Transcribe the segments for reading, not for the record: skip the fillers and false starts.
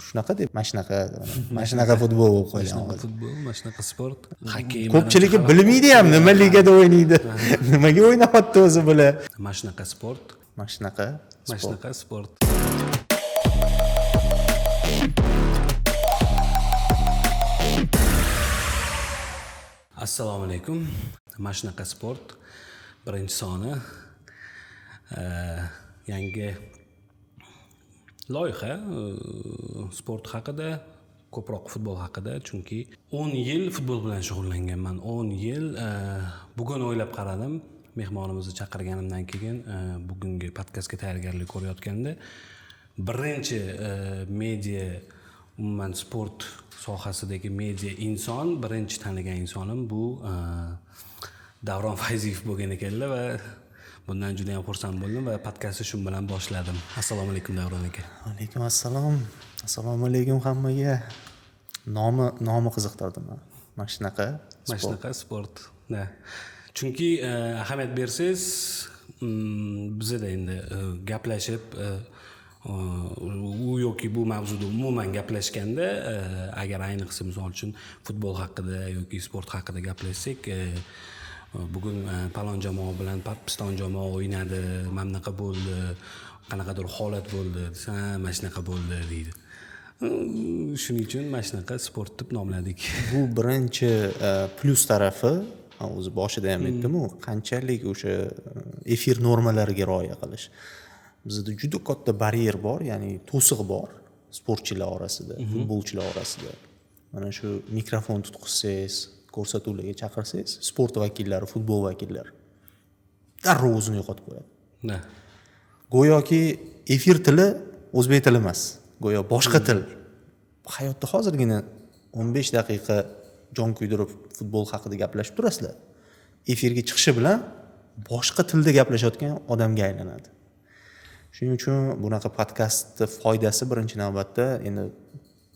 shunaqa deb mashnaqa futbol bo'lib qolgan. Mashnaqa futbol, mashnaqa sport, xokkey. Ko'pchiligi bilmaydi ham nima ligada o'ynaydi. Nimaga o'ynayapti o'zi bular? Mashnaqa sport. Mashnaqa sport. Assalomu alaykum. Mashnaqa sport birinchi soni yangi loyiha sport haqida, ko'proq futbol haqida, chunki 10 yil futbol bilan shug'ullanganman. 10 yil bugun o'ylab qaradim. Mehmonimizni chaqirganimdan keyin bugungi podkastga tayyorgarlik ko'rayotganda birinchi media, umuman sport sohasidagi media inson, birinchi tanigan insonim bu Davron Fayziev bo'lgan ekanlar va bundan juda ham xursand bo'ldim va podkastni shu bilan boshladim. Assalomu alaykum Davron aka. Alaykum assalom. Assalomu alaykum hammaga. Nomi qiziqtirdi meni. Mashnaqa sport. Da. Chunki ahamiyat bersangiz, bizda endi gaplashib u yoki bu mavzuda umuman gaplashganda, agar ayniqsa misol uchun futbol haqida yoki sport haqida gaplashsak, bugun palon jamoa bilan piston jamoa o'ynadi, mamnaqa bo'ldi, qanaqadir holat bo'ldi, desa, mashnaqa bo'ldi deydi. Shuning uchun mashnaqa sport deb nomladik. Bu birinchi plyus tarafi, o'zi boshida ham aytdim-ku, qanchalik o'sha efir normalariga rioya qilish. Bizda juda katta baryer bor, ya'ni to'siq bor sportchilar orasida, futbolchilar orasida. Mana shu mikrofon tutqizsangiz, ko'rsatuvlarga chaqirsangiz, sport vakillari, futbol vakillari darrov o'zini yo'qotib qo'yadi. Go'yoki efir tili o'zbek tili emas, go'yo boshqa til. Hayotda hozirgina 15 daqiqa jon kuydirib futbol haqida gaplashib turasizlar. Efirga chiqishi bilan boshqa tilda gaplashayotgan odamga aylanadi. Shuning uchun bunaqa podkastning foydasi birinchi navbatda, endi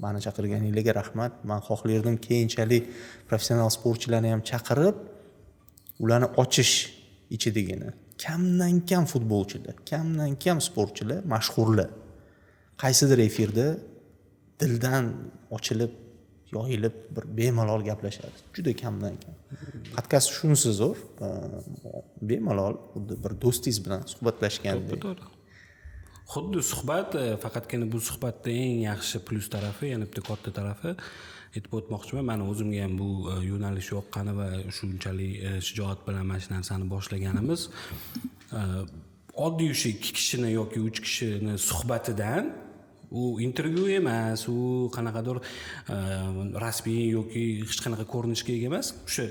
meni chaqirganingizga rahmat. Men xohlardim keyinchalik professional sportchilarni ham chaqirib, ularni ochish ichidagina kamdan kam futbolchilar, kamdan kam sportchilar, mashhurlar qaysidir efirda dildan ochilib, yoyilib bir bemalol gaplashadi. Juda kamdan kam. Podkast shunisi zo'r. Bemalol xuddi bir do'stingiz bilan suhbatlashgandek. Xuddi suhbat, faqatgina bu suhbatda eng yaxshi plyus tarafi, yana bitta katta tarafi aytib o'tmoqchiman. Meni o'zimga ham bu yo'nalish yoqqani va shunchalik shijoat bilan mana shu narsani boshlaganimiz oddiy o'sha 2 kishini yoki 3 kishini suhbatidan, u intervyu emas, u qanaqadir rasmiy yoki hech qanaqa ko'rinishga ega emas, o'sha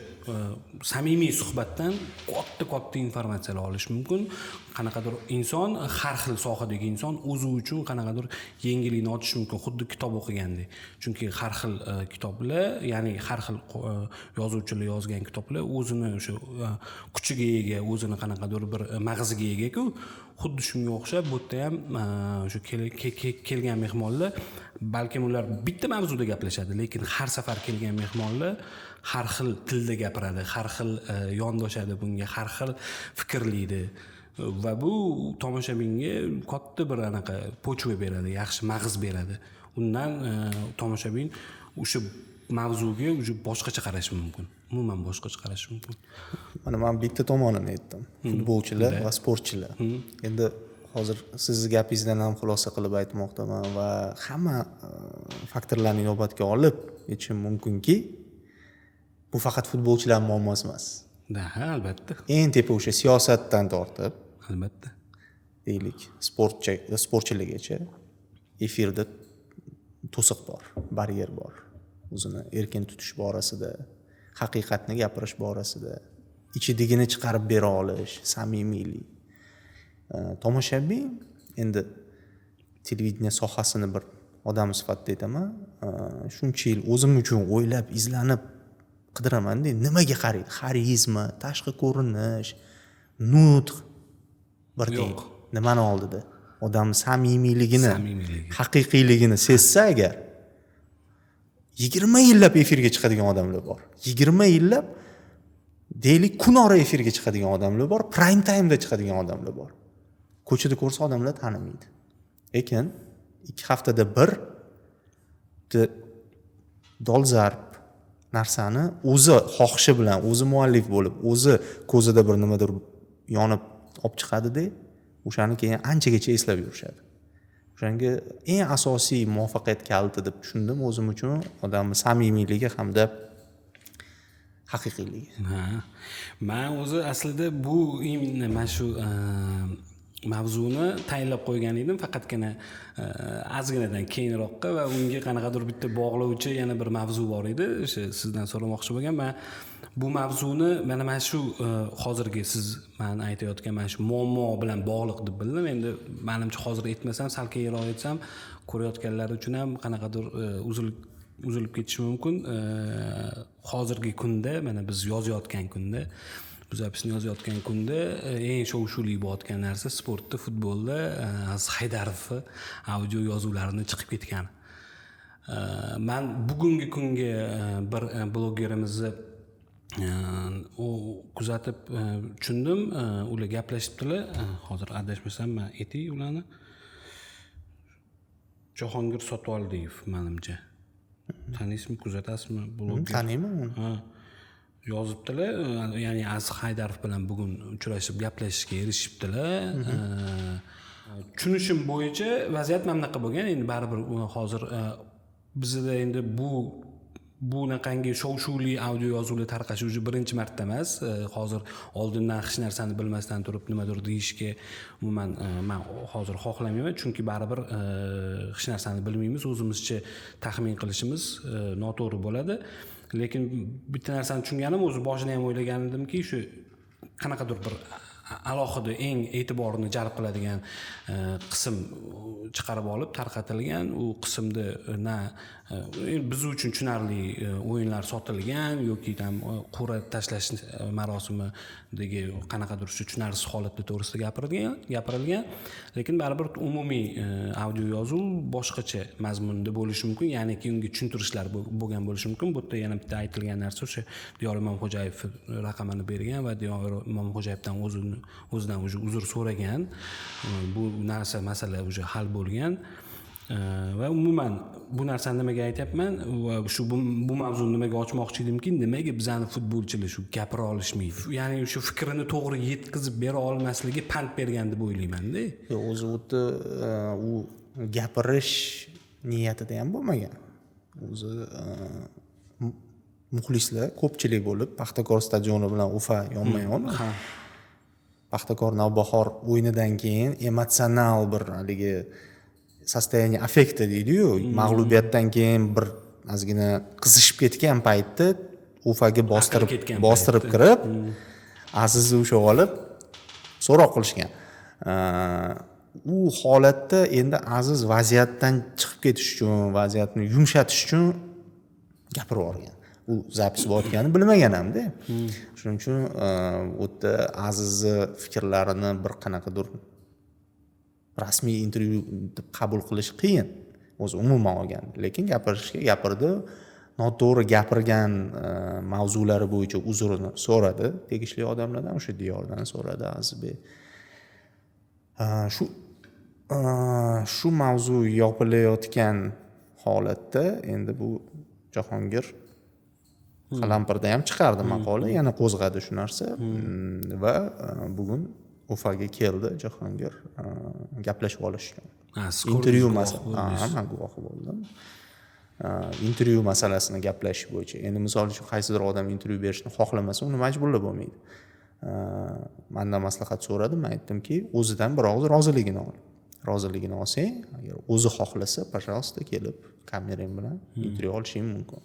samimiy suhbatdan katta informatsiyalar olish mumkin. Qanaqadir inson, har xil sohadagi inson o'zi uchun qanaqadir yangilikni ochish mumkin, xuddi kitob o'qigandek. Chunki har xil kitoblar, ya'ni har xil yozuvchilar yozgan kitoblar o'zini o'sha kuchiga ega, o'zini qanaqadir bir mag'ziga ega-ku. Xuddi shunga o'xshab bu yerda ham o'sha kelgan mehmonlar, balkim ular bitta mavzuda gaplashadi, lekin har safar kelgan mehmonlar har xil tilda gapiradi, har xil yondoshadi bunga, har xil fikrlaydi. Va bu tomoshabinga katta bir anaqa pochva beradi, yaxshi mag'iz beradi. Undan tomoshabin o'sha mavzuga boshqacha qarashi mumkin. Umuman boshqacha qarashi mumkin. Mana men bitta tomonini aytdim. Futbolchilar va sportchilar. Endi hozir sizni gapingizdan ham xulosa qilib aytmoqdaman va hamma faktorlarni inobatga olib aytishim mumkinki, bu faqat futbolchilar muammosi emas. Albatta. Eng tepa o'sha siyosatdan tortib, albatta, deylik, sportchilargacha efirda to'siq bor, baryer bor. O'zini erkin tutish borasida, haqiqatni gapirish borasida, ichidigini chiqarib bera olish, samimiylik. Tomoshabin endi televideniya sohasini bir odam sifatida aytaman, shuncha yil o'zim uchun o'ylab, izlanib qidiraman-da, nimaga qaraydi? Xarizma, tashqi ko'rinish, nutq bir yo'q. Nimani oldida? Odam samimiyligini, haqiqiyligini sezsa agar 20 yillab efirga chiqadigan odamlar bor. 20 yillab deylik kunora efirga chiqadigan odamlar bor, prime time'da chiqadigan odamlar bor. Ko'chada ko'rsa odamlar tanimaydi. Lekin 2 haftada bir bitta dolzarb narsani o'zi xohishi bilan, o'zi muallif bo'lib, o'zi ko'zida bir nimadir yonib olib chiqadi-da, o'shani keyin anchagacha eslab yurishadi. O'shanga eng asosiy muvaffaqiyat kaliti deb tushundim o'zim uchun odamning samimiyligi hamda haqiqiyligi. Men o'zi aslida bu mana shu mavzuni tayinlab qo'ygan edim, faqatgina ozginadan keyinroqqa va unga qanaqadir bitta bog'lovchi yana bir mavzu bor edi. O'sha sizdan so'ramoqchi bo'lganman. Bu mavzuni mana shu hozirgi siz men aytayotgan mana shu muammo bilan bog'liq deb bildim. Endi menimcha hozir aytmasam, sal keyinroq aytsam, ko'rayotganlar uchun ham qanaqadir uzilib ketishi mumkin. Hozirgi kunda mana biz yozayotgan kunda, bu zapisni yozayotgan kunda eng shov-shuvli bo'layotgan narsa sportda, futbolda Haydarov audio yozuvlarini chiqib ketgan. Men bugungi kunga bir blogerimizni kuzatib tushundim. Ular gaplashibdilar. Hozir adashmasam, men aytay ularni. Jahongir Sotvoldiyev menimcha. Taniysizmi, kuzatasizmi bloger? Taniyman uni. Yozibdilar, ya'ni Aziz Haydarov bilan bugun uchrashib gaplashishga erishibdilar. Tushunishim bo'yicha vaziyat mana bunaqa bo'lgan. Endi baribir hozir bizda endi bunaqangi shov-shuvli audio yozuvlar tarqashi уже birinchi marta emas. Hozir oldindan hech narsani bilmasdan turib nimadir deyishga umuman men hozir xohlamayman, chunki baribir hech narsani bilmaymiz, o'zimizcha taxmin qilishimiz noto'g'ri bo'ladi. Lekin bitta narsani tushunganim, o'zi boshida ham o'ylagan edimki, shu qanaqadir bir alohida eng e'tiborni jalb qiladigan qism chiqarib olib tarqatilgan. U qismda na biz uchun tushunarli o'yinlar sotilgan yoki ham qur'a tashlash marosimidagi qanaqadir shu tushunarsiz holatlar to'g'risida gapirilgan. Lekin baribir umumiy audio yozuv boshqacha mazmunda bo'lishi mumkin, ya'ni unga tushuntirishlar bo'lgan bo'lishi mumkin. Bu yerda yana bitta aytilgan narsa o'sha Diyor Imomxo'jayev raqamini bergan va Diyor Imomxo'jayevdan o'zidan uzr so'ragan. Bu narsa masala уже hal bo'lgan. Va umuman bu narsani nimaga aytyapman va shu bu mavzuni nimaga ochmoqchi edimki, nimaga bizani futbolchilar shu gapira olishmaydi, ya'ni o'sha fikrini to'g'ri yetkazib bera olmasligi pand bergan deb o'ylayman-da. O'zi u gapirish niyatida ham bo'lmagan. O'zi muxlislar ko'pchilik bo'lib Paxtakor stadioni bilan Ufa yonma-yon. Paxtakor Navbahor o'yinidan keyin emotsional bir haligi состояние affekta deydi-yu, mag'lubiyatdan keyin bir ozgina qizishib ketgan paytda Ufaga bostirib kirib, Azizni usha olib so'roq qilishgan. U holatda endi Aziz vaziyatdan chiqib ketish uchun, vaziyatni yumshatish uchun gapirib yuborgan. U zapis bo'layotganini bilmagan hamda. Shuning uchun u yerda Azizni fikrlarini bir qanaqadir rasmiy intervyu deb qabul qilish qiyin. O'zi umuman olganda, lekin gapirdi. Noto'g'ri gapirgan mavzulari bo'yicha uzrini so'radi. Tegishli odamlardan, o'sha Diyordan so'radi Azizbek. Shu mavzu yopilayotgan holatda endi bu Jahongir qalampirda ham chiqardi maqola, yana qo'zg'adi shu narsa va bugun Ufaga keldi Jahongir, gaplashib olishgan. Intervyu masalasi, men guvohi bo'ldim. Intervyu masalasini gaplashish bo'yicha. Endi misol uchun qaysidir odam intervyu berishni xohlamasa, uni majburlab bo'lmaydi. Mendan maslahat so'radi, men aytdimki, o'zidan bir og'iz roziligini olsang, agar o'zi xohlasa, pожалуйста, kelib kamerang bilan intervyu olishing mumkin.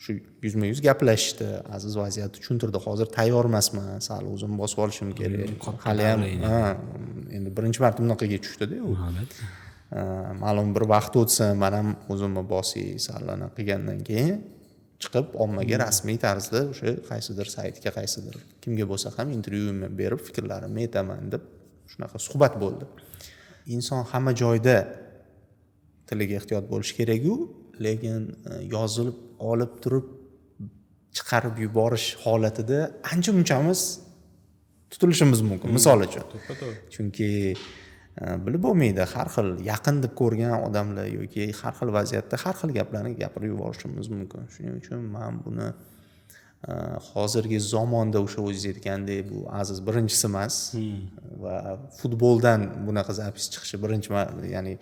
Shu yuzma-yuz gaplashishdi. Aziz vaziyatni tushuntirdi. Hozir tayyor emasman, sal o'zim bosib olishim kerak. Hali ham endi birinchi marta bunaqaga tushdi-da u. Ma'lum bir vaqt o'tsin, men ham o'zimni bosiy sallarni qilgandan keyin chiqib ommaga rasmiy tarzda o'sha qaysidir saytga, qaysidir kimga bo'lsa ham intervyuimni berib, fikrlarimni aytaman deb shunaqa suhbat bo'ldi. Inson hamma joyda tiliga ehtiyot bo'lish kerak-ku, lekin yozilib olib turib chiqarib yuborish holatida ancha-munchamiz tutilishimiz mumkin, misol uchun. Chunki bilib bo'lmaydi. Har xil yaqin deb ko'rgan odamlar yoki har xil vaziyatda har xil gaplarni gapirib yuborishimiz mumkin. Shuning uchun men buni hozirgi zamonda o'sha o'zingiz aytgandek bu aziz birinchisi emas va futboldan bunaqa zapis chiqishi birinchi, ya'ni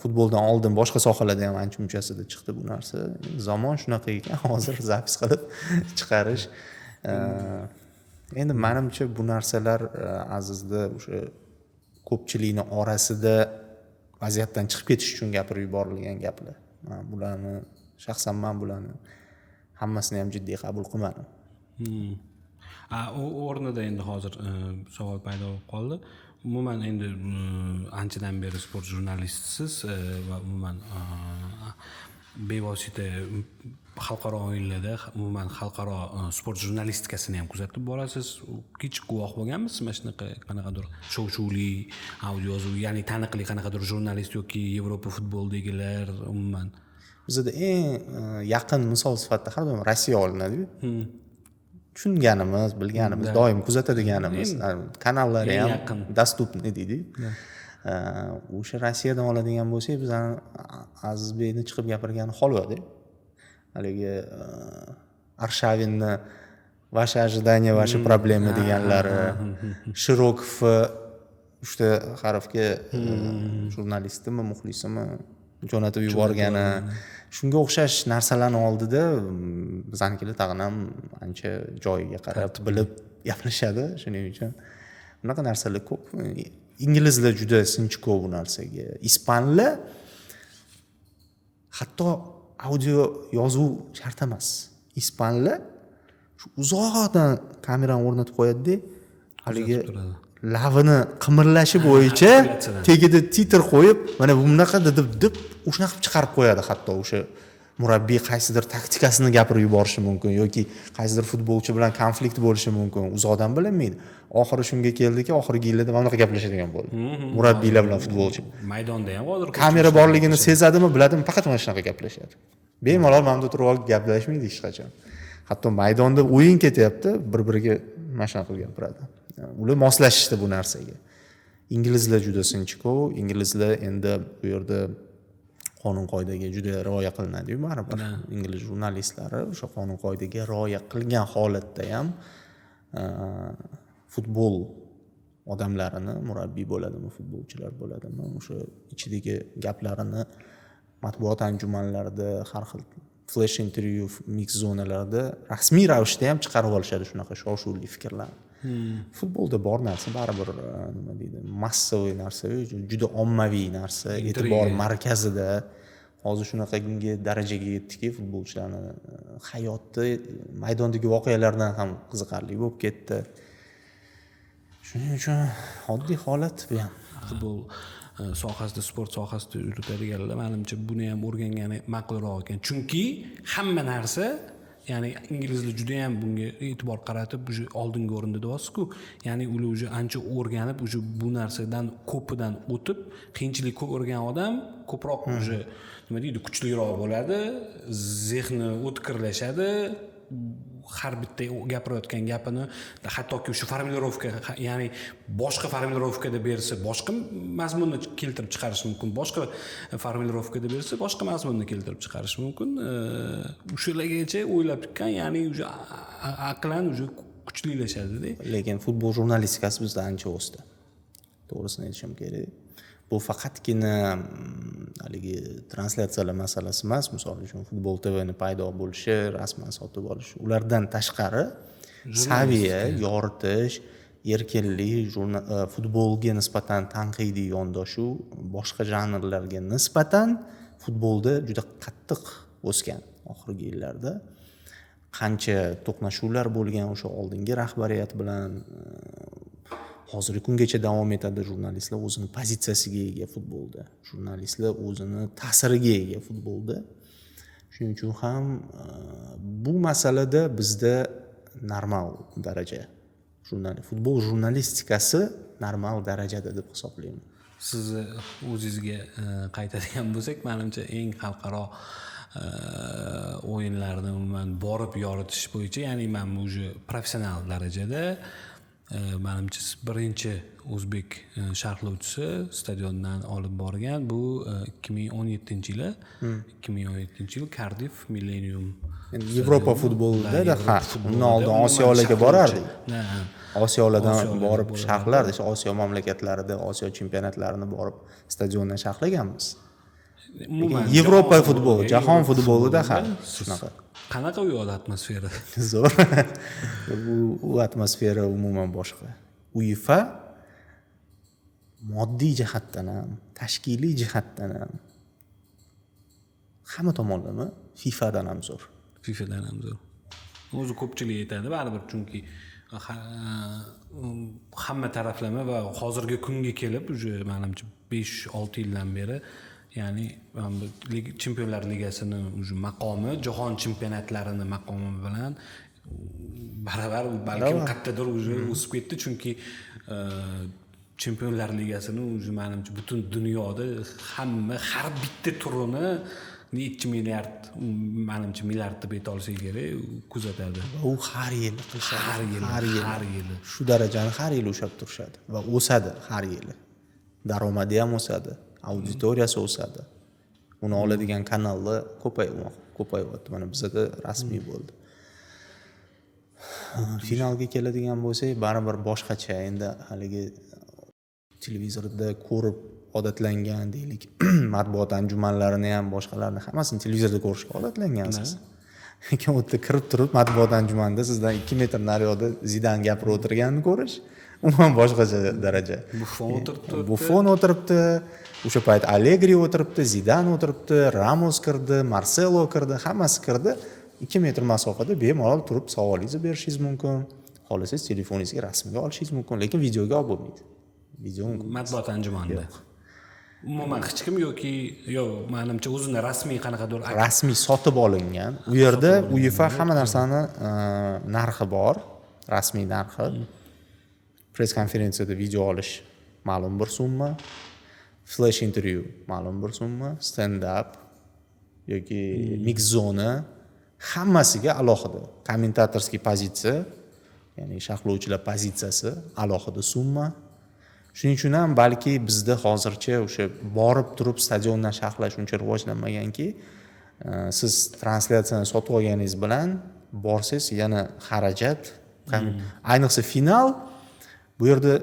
futboldan oldin boshqa sohalarda ham ancha munchasida chiqdi bu narsa. Zamon shunaqa ekan, hozir zapis qilib chiqarish. Endi menimcha bu narsalar azizda o'sha ko'pchilikni orasida vaziyatdan chiqib ketish uchun gapirib yuborilgan gaplar. Bularni shaxsan men bularni hammasini ham jiddiy qabul qilmadim. U o'rnida endi hozir savol paydo bo'lib qoldi. Umuman endi anchadan beri sport jurnalistsiz va umuman bevosita xalqaro o'yinlarda umuman xalqaro sport jurnalistikasini ham kuzatib borasiz. Kichik guvoh bo'lganmisiz mana shunaqa qanaqadir shov-shuvli audio yozuv, ya'ni taniqli qanaqadir jurnalist yoki Yevropa futbolidagilar umuman bizda eng yaqin misol sifatida har doim Rossiya olinadi-ku. Tushunganimiz, bilganimiz, doim kuzatadiganimiz kanallari ham dostupniy deydi. O'sha Rossiyadan oladigan bo'lsak, biz Azizbekni chiqib gapirgani holvada. Haligi Arshavinni vaše ожидание, vaše проблемы deganlari, Shirokov 3 ta harfga jurnalistimi, muxlisimi jo'natib yuborgani, shunga o'xshash narsalarni oldida bizanikilar tag'in ham ancha joyiga qarab bilib gaplashadi. Shuning uchun bunaqa narsalar ko'p. Inglizlar juda sinchkov bu narsaga. Ispanlar hatto audio yozuv shart emas. Ispanlar shu uzoqdan kamerani o'rnatib qo'yadi-da, haligi lavini qimirlashi bo'yicha tagida titr qo'yib, mana bunaqa deb o'shanaqa chiqarib qo'yadi. Hatto o'sha murabbiy qaysidir taktikasini gapirib yuborishi mumkin yoki qaysidir futbolchi bilan konflikt bo'lishi mumkin. Uzoqdan bilinmaydi. Oxiri shunga keldiki, oxirgi yillarda mana bunaqa gaplashadigan bo'ldi. Murabbiylar bilan futbolchi. Maydonda ham hozir kamera borligini sezadimi, biladimi, faqat mana shunaqa gaplashadi. Bemalol mamda turib olib gaplashmaydi hech qachon. Hatto maydonda o'yin ketyapti, bir-biriga mana shunaqa gapiradi. Ular moslashishdi bu narsaga. Inglizlar juda sinchkov, inglizlar endi bu yerda qonun qoidaga juda rioya qilinadi-ku, baribir. Ingliz jurnalistlari o'sha qonun qoidaga rioya qilgan holatda ham futbol odamlarini, murabbiy bo'ladimi, futbolchilar bo'ladimi, o'sha ichidagi gaplarini matbuot anjumanlarida, har xil flash intervyu, mix zonalarda rasmiy ravishda ham chiqarib olishadi shunaqa shov-shuvli fikrlarni. Futbolda bor narsa baribir nima deydi, massaviy narsa, juda ommaviy narsa, e'tibor markazida. Hozir shunaqangi darajaga yetdiki, futbolchilarni hayoti maydondagi voqealardan ham qiziqarli bo'lib ketdi. Shuning uchun oddiy holat bu ham. Futbol sohasida, sport sohasida yuritadiganlar menimcha buni ham o'rgangani ma'qulroq ekan. Chunki hamma narsa, ya'ni inglizlar juda ham bunga e'tibor qaratib, o'sha oldingi o'rinda deyapsiz-ku. Ya'ni ular o'sha ancha o'rganib, o'sha bu narsadan ko'pidan o'tib, qiyinchilik ko'rgan odam ko'proq o'sha nima deydi, kuchliroq bo'ladi, zehni o'tkirlashadi. Har bitta gapirayotgan gapini hattoki o'sha formulirovka, ya'ni boshqa formulirovkada bersa boshqa mazmunni keltirib chiqarish mumkin, boshqa formulirovkada bersa boshqa mazmunni keltirib chiqarish mumkin. O'shalargacha o'ylab chiqqan, ya'ni o'sha aqlan o'sha kuchlilashadi-da. Lekin futbol jurnalistikasi bizda ancha o'sdi. To'g'risini aytishim kerak. Bu faqatgina haligi translyatsiyalar masalasi emas. Misol uchun Futbol TVni paydo bo'lishi, rasman sotib olish, ulardan tashqari saviya, yoritish, erkinlik, futbolga nisbatan tanqidiy yondashuv boshqa janrlarga nisbatan futbolda juda qattiq o'sgan oxirgi yillarda. Qancha to'qnashuvlar bo'lgan o'sha oldingi rahbariyat bilan, hozirgi kungacha davom etadi. Jurnalistlar o'zini pozitsiyasiga ega futbolda. Jurnalistlar o'zini ta'siriga ega futbolda. Shuning uchun ham bu masalada bizda normal daraja. Futbol jurnalistikasi normal darajada deb hisoblayman. Sizni o'zingizga qaytadigan bo'lsak, menimcha eng xalqaro o'yinlarni umuman borib yoritish bo'yicha, ya'ni men o'sha professional darajada Menimcha birinchi o'zbek sharhlovchisi stadiondan olib borgan. Bu 2017-yili. 2017-yil Cardiff Millennium. Yevropa futbolida ha, undan oldin Osiyolarga borardik. Osiyolardan borib sharhlardik. Osiyo mamlakatlarida Osiyo chempionatlarini borib stadiondan sharhlaganmiz. Yevropa futboli, jahon futbolida ha, shunaqa. Qanaqa u atmosfera? Zo'r. Bu atmosfera umuman boshqa. UEFA moddiy jihatdan ham, tashkiliy jihatdan ham hamma tomonlama FIFAdan ham zo'r. FIFAdan ham zo'r. O'zi ko'pchilik aytadi, baribir, chunki hamma taraflama va hozirgi kunga kelib, уже menimcha 5-6 yildan beri, ya'ni Chempionlar Ligasini уже maqomi jahon chempionatlarini maqomi bilan baravar, balkim qayerdadir уже o'sib ketdi, chunki Chempionlar Ligasini уже menimcha butun dunyoda hamma har bitta turini necha milliard, menimcha milliard deb ayta olsak kerak, kuzatadi. U har yil qilishadi. Har yil. Shu darajani har yil ushab turishadi va o'sadi har yil. Daromadi ham o'sadi, auditoriyasi o'sadi. Uni oladigan kanallar ko'payyapti. Mana bizda rasmiy bo'ldi. Finalga keladigan bo'lsak, baribir boshqacha. Endi haligi televizorda ko'rib odatlangan deylik, matbuot anjumanlarini ham boshqalarni hammasini televizorda ko'rishga odatlangansiz. Lekin u yerda kirib turib matbuot anjumanida sizdan 2 metr naryoqda Zidan gapirib o'tirganini ko'rish umuman boshqacha daraja. Buffon o'tiribdi, o'sha payt Allegri o'tiribdi, Zidan o'tiribdi, Ramos kirdi, Marcelo kirdi, hammasi kirdi. 2 metr masofada bemalol turib savolingizni berishingiz mumkin. Xohlasangiz telefoningizga rasmga olishingiz mumkin, lekin videoga olib bo'lmaydi. Video matbuot anjumanida. Umuman hech kim menimcha o'zini rasmiy qanaqadir rasmiy sotib olingan. U yerda UEFA hamma narsani narxi bor, rasmiy narxi. Press konferensiyada video olish ma'lum bir summa, flash intervyu ma'lum bir summa, stand up yoki mix zona hammasiga alohida. Kommentatorskiy pozitsiya, ya'ni sharhlovchilar pozitsiyasi alohida summa. Shuning uchun ham balki bizda hozircha o'sha borib turib stadiondan sharhlash uncha rivojlanmaganki, siz translyatsiyani sotib olganingiz bilan borsangiz yana xarajat, ayniqsa final bu yerda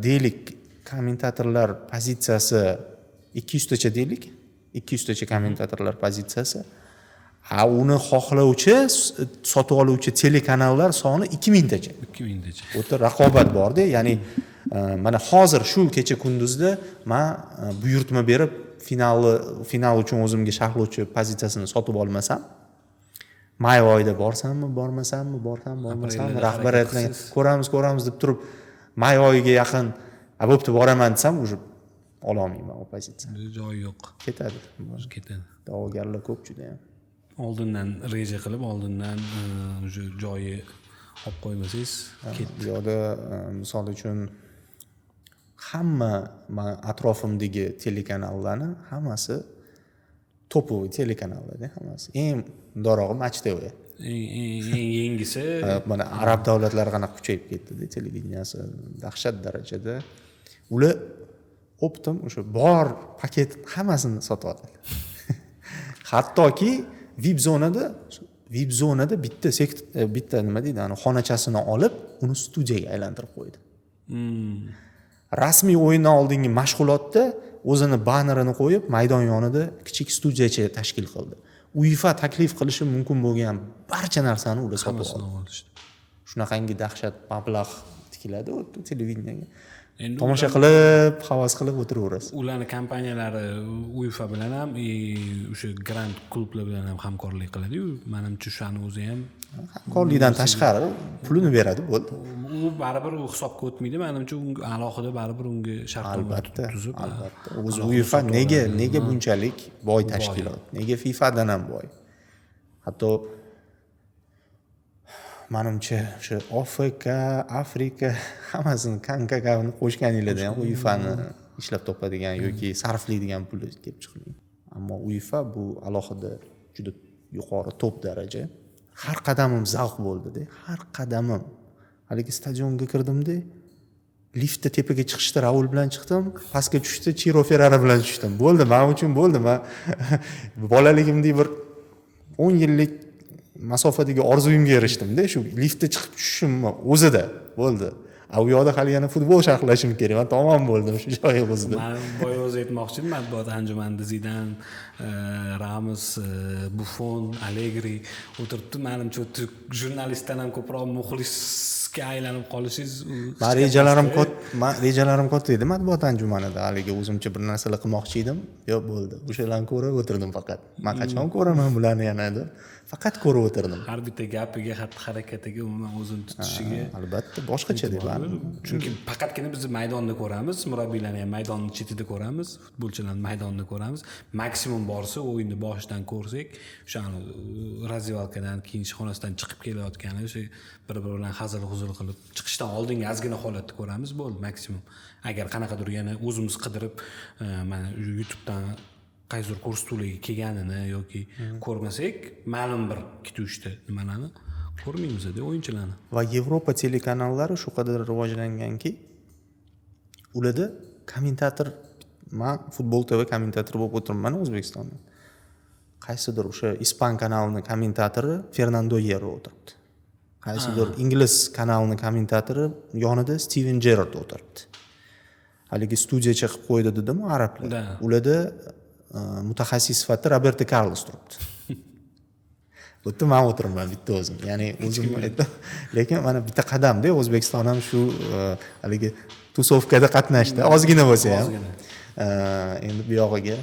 deylik kommentatorlar pozitsiyasi 200 tacha deylik, 200 tacha kommentatorlar pozitsiyasi, uni xohlovchi sotib oluvchi telekanallar soni 2000 tacha. 2000 tacha. Bu yerda raqobat bor-da, ya'ni mana hozir shu kecha kunduzda men buyurtma berib final uchun o'zimga sharhlovchi pozitsiyasini sotib olmasam, may oyida borsammi, bormasammi, rahbariyatdan ko'ramiz deb turib, may oyiga yaqin bo'pti boraman desam, уже ola olmayman u pozitsiyani. Joyi yo'q. Ketadi. Da'vogarlar ko'p juda ham. Oldindan reja qilib, oldindan joyi olib qo'ymasangiz ketdi. Yo'da misol uchun hamma atrofimdagi telekanallarni hammasi topovoy telekanallar, hammasi. Eng dorog'i Match TV. Eng yengisi mana arab davlatlari qanaqa kuchayib ketdi-da, televideniyasi dahshat darajada. Ular optim o'sha bor paket hammasini sotib oladi. Hattoki VIP zonada bitta nima deydi, xonachasini olib, uni studiyaga aylantirib qo'ydi. Rasmiy o'yindan oldingi mashg'ulotda o'zini bannerini qo'yib, maydon yonida kichik studiyacha tashkil qildi. UEFA taklif qilishi mumkin bo'lgan barcha narsani ular sotib oldi. Shunaqangi dahshat mablag' tikiladi o'tdi televideniyaga. Tomosha qilib, havas qilib o'tiraverasiz. Ularning kompaniyalari UEFA bilan ham, o'sha grand klublar bilan ham hamkorlik qiladi-yu. Menimcha shuni o'zi ham hamkorlikdan tashqari pulini beradi, bo'ldi. U baribir u hisobga o'tmaydi. Menimcha unga alohida baribir unga shartnoma tuzib, albatta. O'zi UEFA nega bunchalik boy tashkilot? Nega FIFAdan ham boy? Hatto menimcha o'sha Afrika hammasini kankakavni qo'shganinglarda ham UEFAni ishlab topadigan yoki sarflaydigan puli kelib chiqmaydi. Ammo UEFA bu alohida juda yuqori top daraja. Har qadamim zavq bo'ldi-da, har qadamim. haligi stadionga kirdimda liftda tepaga chiqishda Raul bilan chiqdim, pastga tushdi Chiro Ferrara bilan tushdim. Bo'ldi, men uchun bo'ldi. Men bolaligimdagi bir 10 yillik masofadagi orzuyimga erishdim-da, shu liftda chiqib tushishim o'zida bo'ldi. U yoqda hali yana futbol sharhlashim kerak. Men tamom bo'ldim shu joyga o'zida. Men boya o'zi aytmoqchiman, matbuot anjumanida Zidan, Ramos, Buffon, Allegri o'tiribdi. Menimcha turk jurnalistdan ham ko'proq muxlisga aylanib qolishingiz. Rejalarim katta edi matbuot anjumanida. Haligi o'zimcha bir narsalar qilmoqchi edim. Yo'q bo'ldi. O'shalarni ko'rib o'tirdim faqat. Men qachon ko'raman bularni yana deb. Faqat ko'rib o'tirdim. Har bitta gapiga, xatti-harakatiga, umuman o'zini tutishiga. Albatta, boshqacha deb. Chunki faqatgina biz maydonda ko'ramiz, murabbiylarni ham maydonning chetida ko'ramiz, futbolchilarni maydonda ko'ramiz. Maksimum borsa o'yinni boshidan ko'rsak, o'shani razvalkadan, keyin ishxonasidan chiqib kelayotgani, o'sha bir-biri bilan hazil-huzul qilib chiqishdan oldingi ozgina holatni ko'ramiz, bo'ldi maksimum. Agar qanaqadir yana o'zimiz qidirib, mana YouTubedan qaysidir ko'rsatuvlarga kelganini yoki ko'rmasak, ma'lum bir 2-3 ta nimalarni ko'rmaymiz-da o'yinchilarni. Va Yevropa telekanallari shu qadar rivojlanganki, ularda kommentator, men futbol TV kommentator bo'lib o'tiribman O'zbekistonda. Qaysidir o'sha Ispan kanalining kommentatori Fernando Hierro o'tiribdi. Qaysidir ingliz kanalining kommentatori yonida Steven Gerrard o'tiribdi. Haligi studiya chiqib qo'ydi dedim, arablar. Ularda mutaxassis sifatida Roberto Carlos turibdi. Bu yerda men o'tiribman bitta o'zim. Ya'ni o'zim aytdim. Lekin mana bitta qadamda O'zbekiston ham shu haligi tusovkada qatnashdi. Ozgina bo'lsa ham. Endi bu yog'iga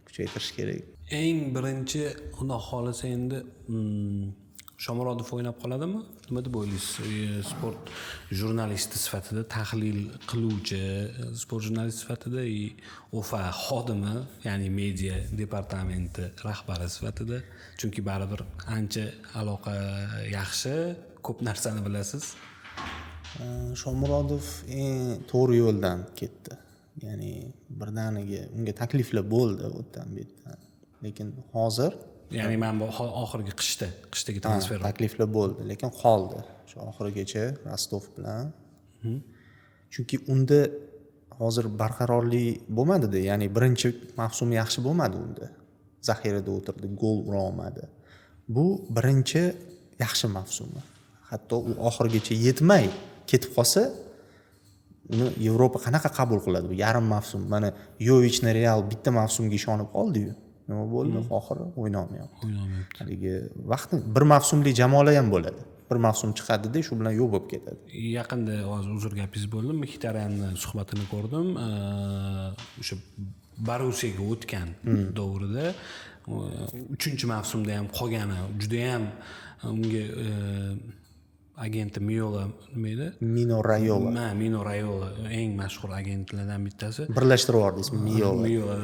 kuchaytirish kerak. Eng birinchi xudo xolasa endi Shomurodov o'ynab qoladimi? Nima deb o'ylaysiz? Sport jurnalisti sifatida, tahlil qiluvchi, sport jurnalisti sifatida OFA xodimi, ya'ni media departamenti rahbari sifatida, chunki baribir ancha aloqa yaxshi, ko'p narsani bilasiz. Shomurodov to'g'ri yo'ldan ketdi. Ya'ni birdaniga unga takliflar bo'ldi o'tdan bu yerdan. Lekin hozir ya'ni men bu oxirgi qishdagi transfer takliflar bo'ldi, lekin qoldi. Shu oxirigacha Rostov bilan. Chunki unda hozir barqarorlik bo'lmadi-da, ya'ni birinchi mavsum yaxshi bo'lmadi unda. Zaxirada o'tirdi, gol ura olmadi. Bu birinchi yaxshi mavsumi. Hatto u oxirigacha yetmay ketib qolsa, uni Yevropa qanaqa qabul qiladi? Bu yarim mavsum. Mana Yovichni Real bitta mavsumga ishonib qoldi-yu. Nima bo'ldi? Oxiri o'ynolmayapti. Haligi vaqtni bir mavsumlik jamoalar ham bo'ladi. Bir mavsum chiqadi-da, shu bilan yo'q bo'lib ketadi. Yaqinda hozir uzr gapingiz bo'ldi, Mkhitaryanning suhbatini ko'rdim. O'sha Borussiyaga o'tgan davrida 3-mavsumda ham qolgani, juda ham unga agenti Miola nima edi? Mino Raiola. Mino Raiola eng mashhur agentlardan bittasi. Birlashtirib yubordi ismi Miola.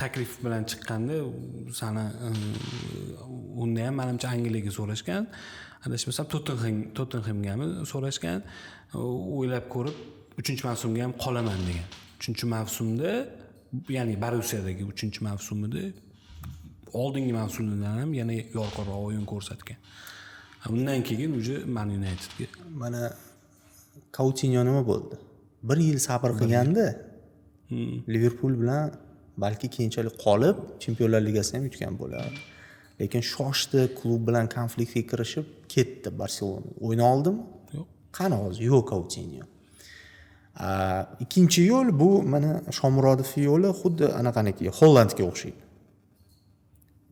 Taklif bilan chiqqanda sana unda ham menimcha Angliyaga so'rashgan, adashmasam Tottenhamgami so'rashgan, o'ylab ko'rib 3-mavsumga ham qolaman degan. 3-mavsumda, ya'ni Borussiyadagi 3-mavsumida oldingi mavsumdan ham yana yorqinroq o'yin ko'rsatgan. Undan keyin uje Man Unitedga. Mana Coutinho nima bo'ldi? 1 yil sabr qilganda Liverpool bilan balki keyinchalik qolib Chempionlar Ligasini ham yutgan bo'lardi. Lekin shoshdi, klub bilan konfliktga kirishib ketdi Barselona. O'yna oldimi? Yo'q. Qani hozir yo'q Coutinho. Ikkinchi yo'l bu mana Shomurodov yo'li xuddi anaqaniki Hollandga o'xshaydi.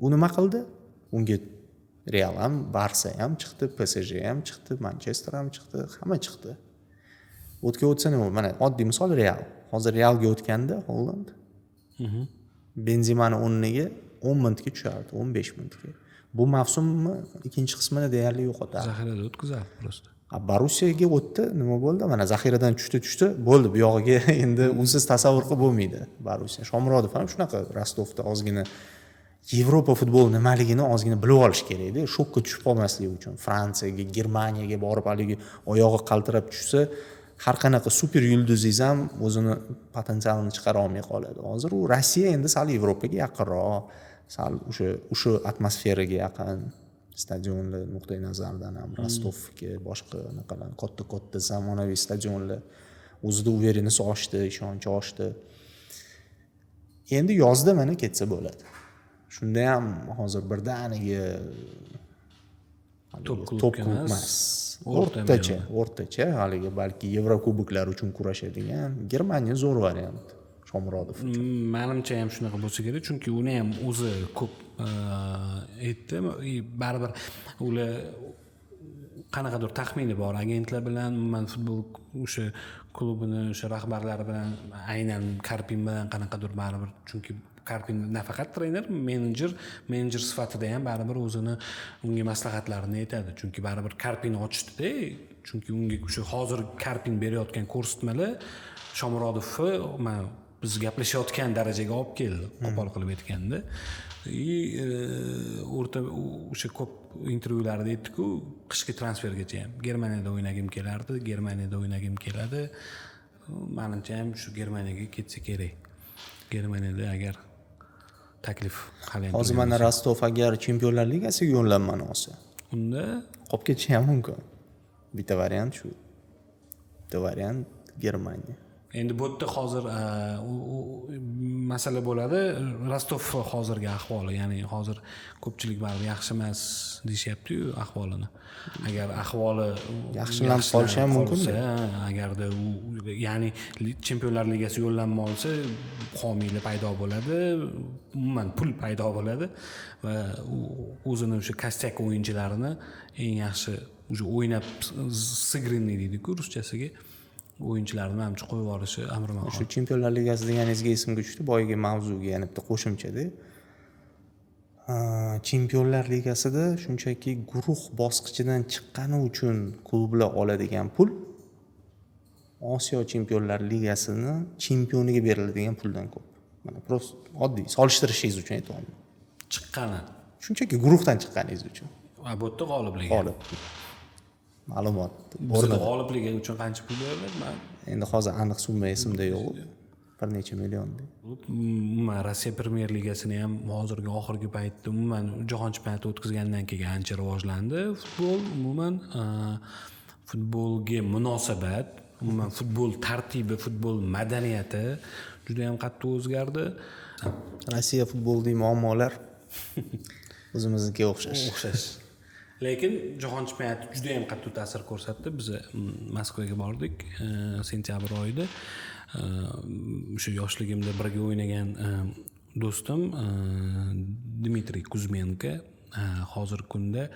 U nima qildi? Unga Real ham, Barsa ham chiqdi, PSG ham chiqdi, Manchester ham chiqdi, hamma chiqdi. O'tga o'tsa nima? Mana oddiy misol Real. Hozir Realga o'tganda Holland Benzemani o'rniga 10 minutga tushardi, 15 minutga. Bu mavsumni ikkinchi qismini deyarli yo'qotadi. Zaxirada o'tkazadi prosta. Borussiyaga o'tdi, nima bo'ldi? Mana zaxiradan tushdi, bo'ldi. Bu yog'iga endi unsiz tasavvur qilib bo'lmaydi Borussiya. Shomurodov ham shunaqa Rostovda ozgina Yevropa futboli nimaligini ozgina bilib olish kerak-da, shokka tushib qolmaslik uchun. Fransiyaga, Germaniyaga borib haligi oyog'i qaltirab tushsa, har qanaqa super yulduzingiz ham o'zini potensialini chiqara olmay qoladi. Hozir u Rossiya endi sal Yevropaga yaqinroq, sal o'sha atmosferaga yaqin, stadionlar nuqtai nazaridan ham Rostovga boshqa anaqalar katta zamonaviy stadionlar o'zida uverенность oshdi, ishonch oshdi. Endi yozda mana ketsa bo'ladi. Shunda ham hozir birdaniga top klub emas. O'rtacha, haligi balki Yevrokuboklar uchun kurashadigan Germaniya zo'r variant Shomurodov uchun. Menimcha ham shunaqa bo'lsa kerak, chunki uni ham o'zi ko'p aytdi, baribir ular qanaqadir taxmini bor agentlar bilan, umuman futbol o'sha klubini o'sha rahbarlari bilan, aynan Karpin bilan qanaqadir baribir, chunki Karpin nafaqat trener, menejer sifatida ham baribir o'zini unga maslahatlarini aytadi. Chunki baribir Karpin ochdi-da, chunki unga o'sha hozir Karpin berayotgan ko'rsatmalar Shomurodovni biz gaplashayotgan darajaga olib keldi, qo'pol qilib aytganda. O'rta o'sha ko'p intervyularda aytdi-ku, qishki transfergacha ham Germaniyada o'ynagim keladi. Menimcha ham shu Germaniyaga ketsa kerak. Germaniyada agar taklif qilgan. Hozir mana Rostov agar Chempionlar Ligasiga yo'llanmani olsa, unda qolib ketishi ham mumkin. Bitta variant shu. Bitta variant Germaniya. Endi bu yerda hozir masala bo'ladi. Rostov hozirgi ahvoli, ya'ni hozir ko'pchilik baribir yaxshi emas deyapti-yu ahvolini. Agar ahvoli yaxshilanib qolishi ham mumkin. Agarda u ya'ni Chempionlar Ligasi yo'llanma olsa, homiylar paydo bo'ladi, umuman pul paydo bo'ladi va o'zini o'sha kostek o'yinchilarini eng yaxshi o'sha o'ynab sigrinni deydi-ku ruschasiga. O'yinchilarni manimcha qo'yib yuborishi amri mahol. Shu Chempionlar Ligasi deganingizga esimga tushdi, boyagi mavzuga yana bitta qo'shimchada. Chempionlar Ligasida shunchaki guruh bosqichidan chiqqani uchun klublar oladigan pul Osiyo Chempionlar Ligasini chempioniga beriladigan puldan ko'p. Mana prosta oddiy solishtirishingiz uchun aytayapman. Chiqqani. Shunchaki guruhdan chiqqaningiz uchun. Va bu yerda g'olibligi. Ma'lumot. Bizda g'olibligi uchun qancha pul beriladi? Endi hozir aniq summa esimda yo'q. Bir necha million. Umuman Rossiya Premyer Ligasini ham hozirgi oxirgi paytda umuman jahon chempionati o'tkazgandan keyin ancha rivojlandi futbol. Umuman futbolga munosabat, umuman futbol tartibi, futbol madaniyati juda ham qattiq o'zgardi. Rossiya futbolidagi muammolar o'zimizga o'xshash. Lekin jahon chempionati juda ham qattiq ta'sir ko'rsatdi. Biz Moskvaga bordik sentyabr oyida. O'sha yoshligimda birga o'ynagan do'stim Dmitriy Kuzmenko hozirgi kunda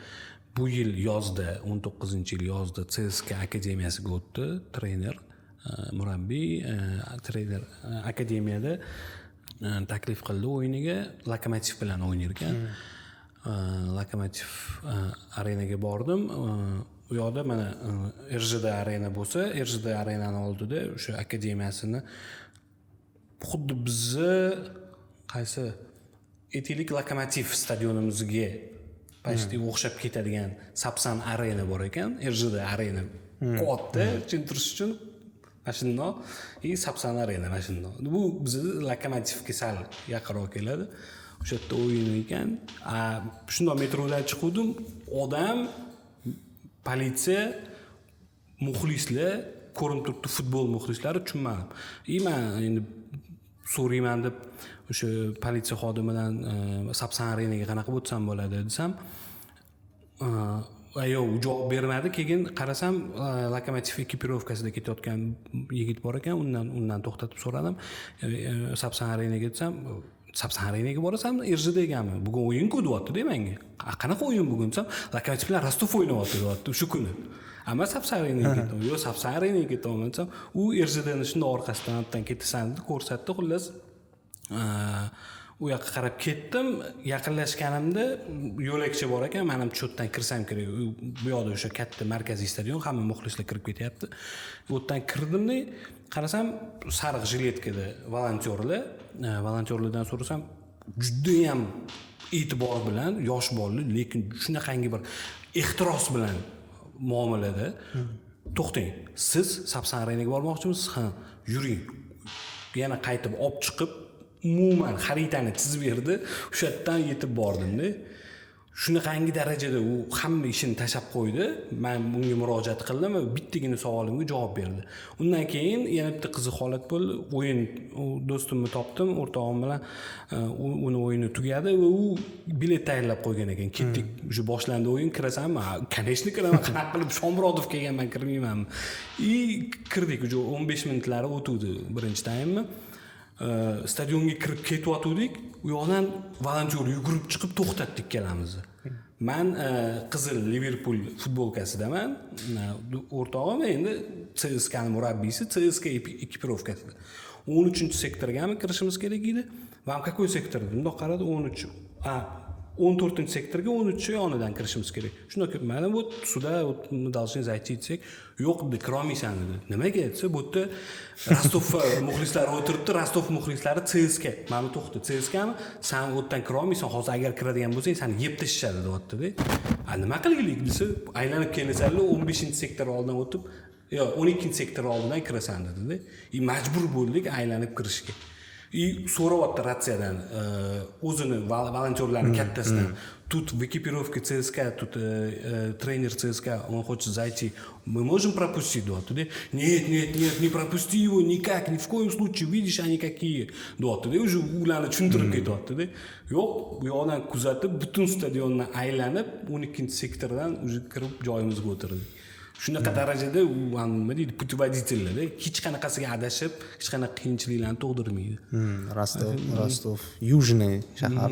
bu yil yozda 19-yil yozda CSKA akademiyasiga o'tdi, trener, murabbiy, trener akademiyada taklif qildi o'yiniga, Lokomotiv bilan o'ynar ekan. Lokomotiv arenaga bordim. U yoqda mana RJD arena bo'lsa, RJD arenani oldida o'sha akademiyasini xuddi bizni qaysi Etilik Lokomotiv stadionimizga почти o'xshab ketadigan Sapsan arena bor ekan. RJD arena katta, tushuntirish uchun mashina Sapsan arena mashina. Bu bizni Lokomotivga sal yaqinroq keladi. O'sha yerda o'yin ekan. Shunday metrodan chiqdim, odam, politsiya, muxlislar ko'rinib turibdi, futbol muxlislari tushunmadim. Men endi so'rayman deb o'sha politsiya xodimidan Sapsan arenaga qanaqa o'tsam bo'ladi desam, yo'q, javob bermadi. Keyin qarasam, Lokomotiv ekipirovkasida ketayotgan yigit bor ekan, undan to'xtatib so'radim. Sapsan arenaga desam, Sapsan arenaga borasanmi, RJDgami? Bugun o'yin-ku deyapti-da menga. Qanaqa o'yin bugun desam, Lokomotiv bilan Rostov o'ynayapti deyapti shu kuni. Amma Sapsan arenaga ketdim. Yo'q, Sapsan arenaga ketdim desam, u RJDni shunday orqasidan ketasan deb ko'rsatdi. Xullas, u yoqqa qarab ketdim. Yaqinlashganimda yo'lakcha bor ekan, men ham shu yerdan kirsam kerak. Bu yoqda o'sha katta markaziy stadion, hamma muxlislar kirib ketyapti. U yerdan kirdimda qarasam, sariq jiletkada volontyorlardan so'rasam, juda ham e'tibor bilan yosh bolalar, lekin shunaqangi bir ehtiros bilan muomalada. To'xtang, siz Sapsan arenaga bormoqchimisiz? Ha, yuring. Yana qaytib olib chiqib umuman xaritani chizib berdi. O'sha yerdan yetib bordim-da. shunaqangi darajada u hamma ishini tashlab qo'ydi. Men bunga murojaat qildim va bittagina savolimga javob berdi. Undan keyin yana bitta qiziq holat bo'ldi. O'yin do'stimni topdim, o'rtog'im bilan uni o'yini tugadi va u bilet tayyorlab qo'ygan ekan. Ketdik, o'sha boshlandi o'yin, kirasanmi? Конечно, kiraman. Qanaqa qilib Shomurodov kelganman, kirmaymanmi? Kirdik, o'sha 15 minutlari o'tdi birinchi taymni. Stadionga kirib ketyotgandik, u yoqdan volontyor yugurib chiqib to'xtatdi ikkalamizni. Men qizil Liverpool futbolkasidaman, o'rtog'im endi CSK ning murabbiysi, CSK ekipirovkasida. 13-sektorgami kirishimiz kerak edi. Va какой sektor? Bundoq qaradi, 14-sektorga 13 yonidan kirishimiz kerak. Shunda mana bu sуда мы должны зайти desek, yo'q dedi, kirolmaysan dedi. Nimaga desa, bu yerda Rostov muxlislari o'tiribdi, Rostov muxlislari CSK. Mana to'xta, CSKmi? Sen o'tdan kirolmaysan, hozir agar kiradigan bo'lsang, seni yeb tashlashadi deyapti-da. Nima qilaylik desa, aylanib kelasanlar, 15-sektor oldidan o'tib, yo 12-sektor oldidan kirasan dedi-da. Majbur bo'ldik aylanib kirishga. So'rayapti ratsiyadan, o'zini volontyorlarning kattasidan. Тут в экипировке ЦСКА, тут тренер ЦСКА, он хочет зайти. Мы можем пропустить, да? Нет, не пропусти его никак, ни в коем случае, видишь, они какие. Да, уже ularni tushuntirib ketyapti-da. Yo'q, bu yoqdan kuzatib, butun stadionni aylanib, 12-sektordan уже kirib joyimizga o'tirdik. Shunaqa darajada u nima deydi, putvoditellar, hech qanaqasiga adashib, hech qanaqa qiyinchiliklarni tug'dirmaydi. Rostov Yujniy shahar.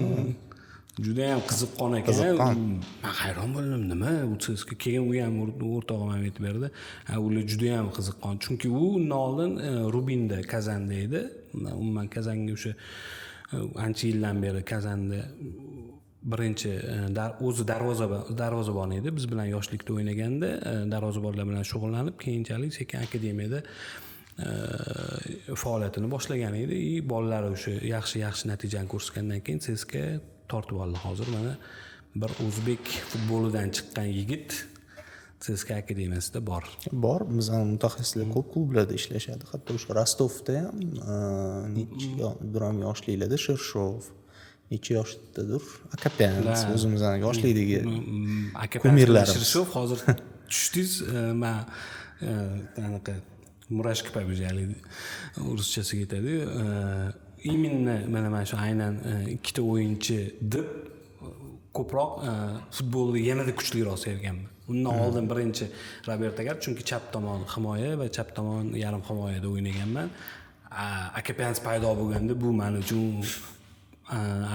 Juda ham qiziqqon ekan. Men hayron bo'ldim, nima u sizga keyin u ham o'rtog'im ham aytib berdi. Ular juda ham qiziqqon, chunki u oldin Rubinda, Kazanda edi. Umuman Kazanga o'sha ancha yildan beri Kazanda birinchi o'zi darvozabon edi. Biz bilan yoshlikda o'ynaganda darvozabonlar bilan shug'ullanib, keyinchalik sekin akademiyada faoliyatini boshlagan edi. Bolalari o'sha yaxshi natijani ko'rsatgandan keyin CSK tortib oldi. Hozir mana bir o'zbek futbolidan chiqqan yigit CSK akademiyasida bor. Bizning mutaxassislar ko'p klublarda ishlashadi. Hatto o'sha Rostovda ham biron yoshliklarda Shershov necha yoshdadir? Akapyans o'zimizning yoshlikdagi kumirlarimiz. Shershov hozir tushdingiz, men anaqa murashka побежали ruschasiga aytadi. Именно mana shu aynan ikkita o'yinchi deb ko'proq futbolni yanada kuchliroq sevganman. Undan oldin birinchi Robert Agar, chunki chap tomon himoya va chap tomon yarim himoyada o'ynaganman. Akapyans paydo bo'lganda bu men uchun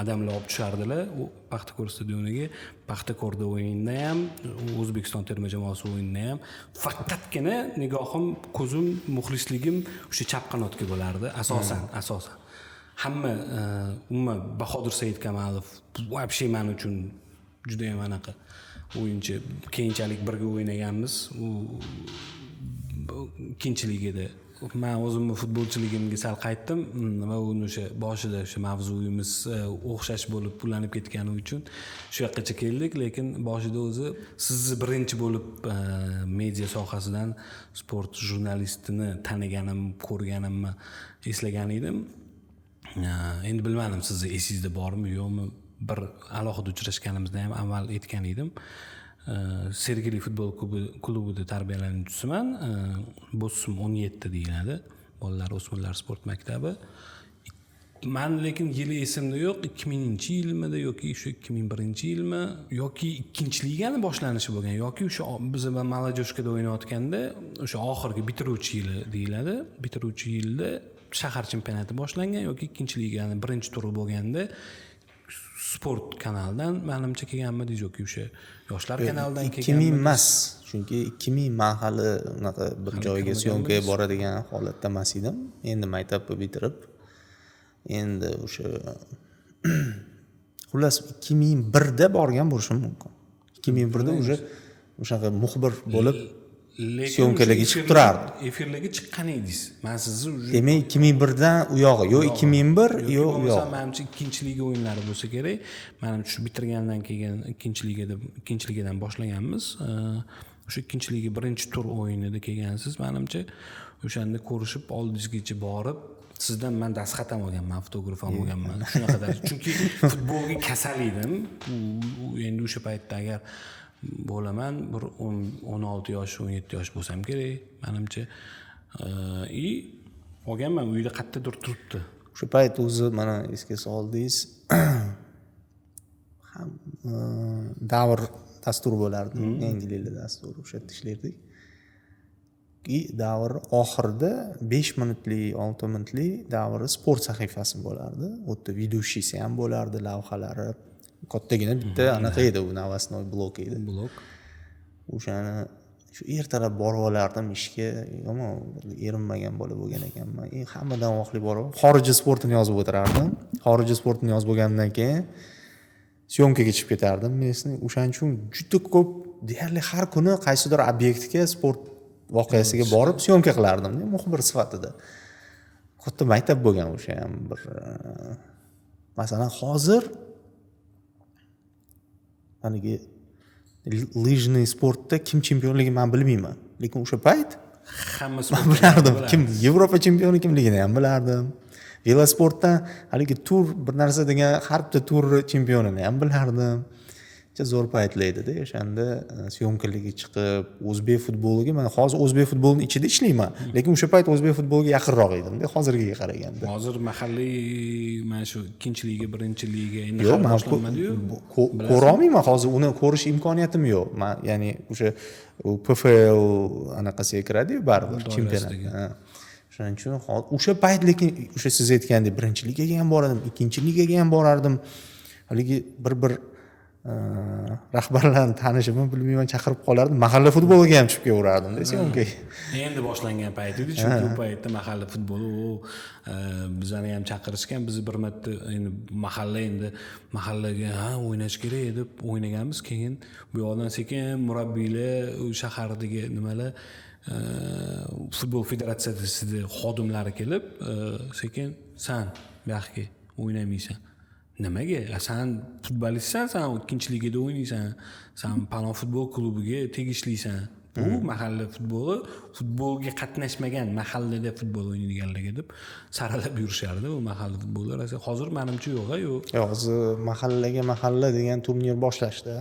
odamlar olib tushardilar Paxtakor stadioniga. Paxtakorda o'yinda ham, O'zbekiston terma jamoasi o'yinida ham faqatgina nigohim, ko'zim, muxlisligim o'sha chap qanotga bo'lardi asosan. Hamma umuman Bahodir Said Kamalov вообще men uchun juda ham anaqa o'yinchi. Keyinchalik birga o'ynaganmiz. U ikkinchiligida men o'zimni futbolchiligimga sal qaytdim va uni o'sha boshida o'sha mavzuyimiz o'xshash bo'lib pulanib ketgani uchun shu yoqqacha keldik, lekin boshida o'zi sizni birinchi bo'lib media sohasidan sport jurnalistini taniganim, ko'rganimni eslagan edim. Endi bilmadim sizni esingizda bormi yo'qmi, bir alohida uchrashganimizda ham avval aytgan edim. Sergeli futbol klubida tarbiyalanuvchisiman. Bosim 17 deyiladi. Bolalar o'smirlar sport maktabi. Men lekin yili esimda yo'q, 2000-yilmida yoki shu 2001-yilmi yoki ikkinchiligani boshlanishi bo'lgan yoki o'sha biz Malajoshkada o'ynayotganda o'sha oxirgi bitiruvchi yili deyiladi. Bitiruvchi yilda shahar chempionati boshlangan yoki ikkinchiligani birinchi turi bo'lganda sport kanalidan menimcha kelganmidi yoki o'sha yoshlar kanalidan kelganmi? 2000 emas, chunki 2000 men hali unaqa bir joyga syomkaga boradigan holatda emas edim. Endi maktabni bitirib, endi o'sha xullas 2001da borgan bo'lishim mumkin. 2001da o'shaqa muxbir bo'lib syomkalarga chiqib turardi. Efirlarga chiqqan edingiz. Men sizni demak 2001dan u yog'i yo 2001 yo u yo'q. Menimcha ikkinchiligi o'yinlari bo'lsa kerak. Menimcha shu bitirgandan keyin ikkinchiligidan boshlaganmiz. o'sha ikkinchiligi birinchi tur o'yinida kelgansiz menimcha o'shanda ko'rishib oldingizgacha borib sizdan men dastxat ham olganman, avtograf ham olganman. Shunaqa darajada. Chunki futbolga kasal edim. Endi o'sha paytda agar bo'laman bir 16 yosh, 17 yosh bo'lsam kerak menimcha. Olganman, uyda qayerdadir turibdi. Shu payt o'zi mana esga soldingiz. Ham davr dasturi bo'lardi, yangiliklar dasturi o'sha yerda ishlardik. Davr oxirida 5 minutlik, 6 minutlik davri sport sahifasi bo'lardi. U yerda videoshisi ham bo'lardi, lavhalari. Kattagina bitta anaqa edi, u novostnoy blok edi. Blok. O'shani shu ertalab borib olardim ishga. Yomon erinmagan bola bo'lgan ekanman. Hammadan vaqtli borib, xorijiy sportini yozib o'tirardim. Xorijiy sportini yozib bo'lgandan keyin syomkaga chiqib ketardim. Men o'shaning uchun juda ko'p, deyarli har kuni qaysidir obyektga, sport voqeasiga borib syomka qilardim, muxbir sifatida. Katta maktab bo'lgan o'sha ham bir. Masalan, hozir haligi lejniy sportda kim chempionligini men bilmayman, lekin o'sha payt hammasi bilardim. Kim Yevropa chempioni kimligini ham bilardim. Velosportdan haligi tur bir narsa degan har bitta tur chempionini ham bilardim. Zo'r paytlar edi-da, o'shanda syomkalarga chiqib, o'zbek futboliga, men hozir o'zbek futbolining ichida ishlayman, lekin o'sha payt o'zbek futboliga yaqinroq edim-da, hozirgiga qaraganda. Hozir mahalliy mana shu ikkinchiligiga, birinchiligiga endi yo'q, men ko'ra olmayman hozir, uni ko'rish imkoniyatim yo'q. Men ya'ni o'sha PFL anaqasiga kiradi-yu baribir chempionat. Shuning uchun o'sha payt, lekin o'sha siz aytgandek birinchi ligaga ham borardim, ikkinchi ligaga ham borardim. Haligi bir rahbarlarni tanishimni bilmayman, chaqirib qolardim, mahalla futboliga ham chiqib kelaverardim syomkaga. Endi boshlangan payt edi, chunki u paytda mahalla futboli bizani ham chaqirishgan. Biz bir marta endi mahallaga o'ynash kerak deb o'ynaganmiz. Keyin bu yoqdan sekin murabbiylar, shahardagi nimalar futbol federatsiyasida xodimlari kelib, sekin san bu yoqqa o'ynamaysan. Nimaga? Sen futbolistsan, sen ikkinchi ligada o'ynaysan, sen palon futbol klubiga tegishlisan. Bu mahalla futbolga qatnashmagan mahallada futbol o'ynaydiganlarga deb saralab yurishardi u mahalla futbollar. Hozir menimcha yo'q. Hozir mahalla degan turnir boshlashdi.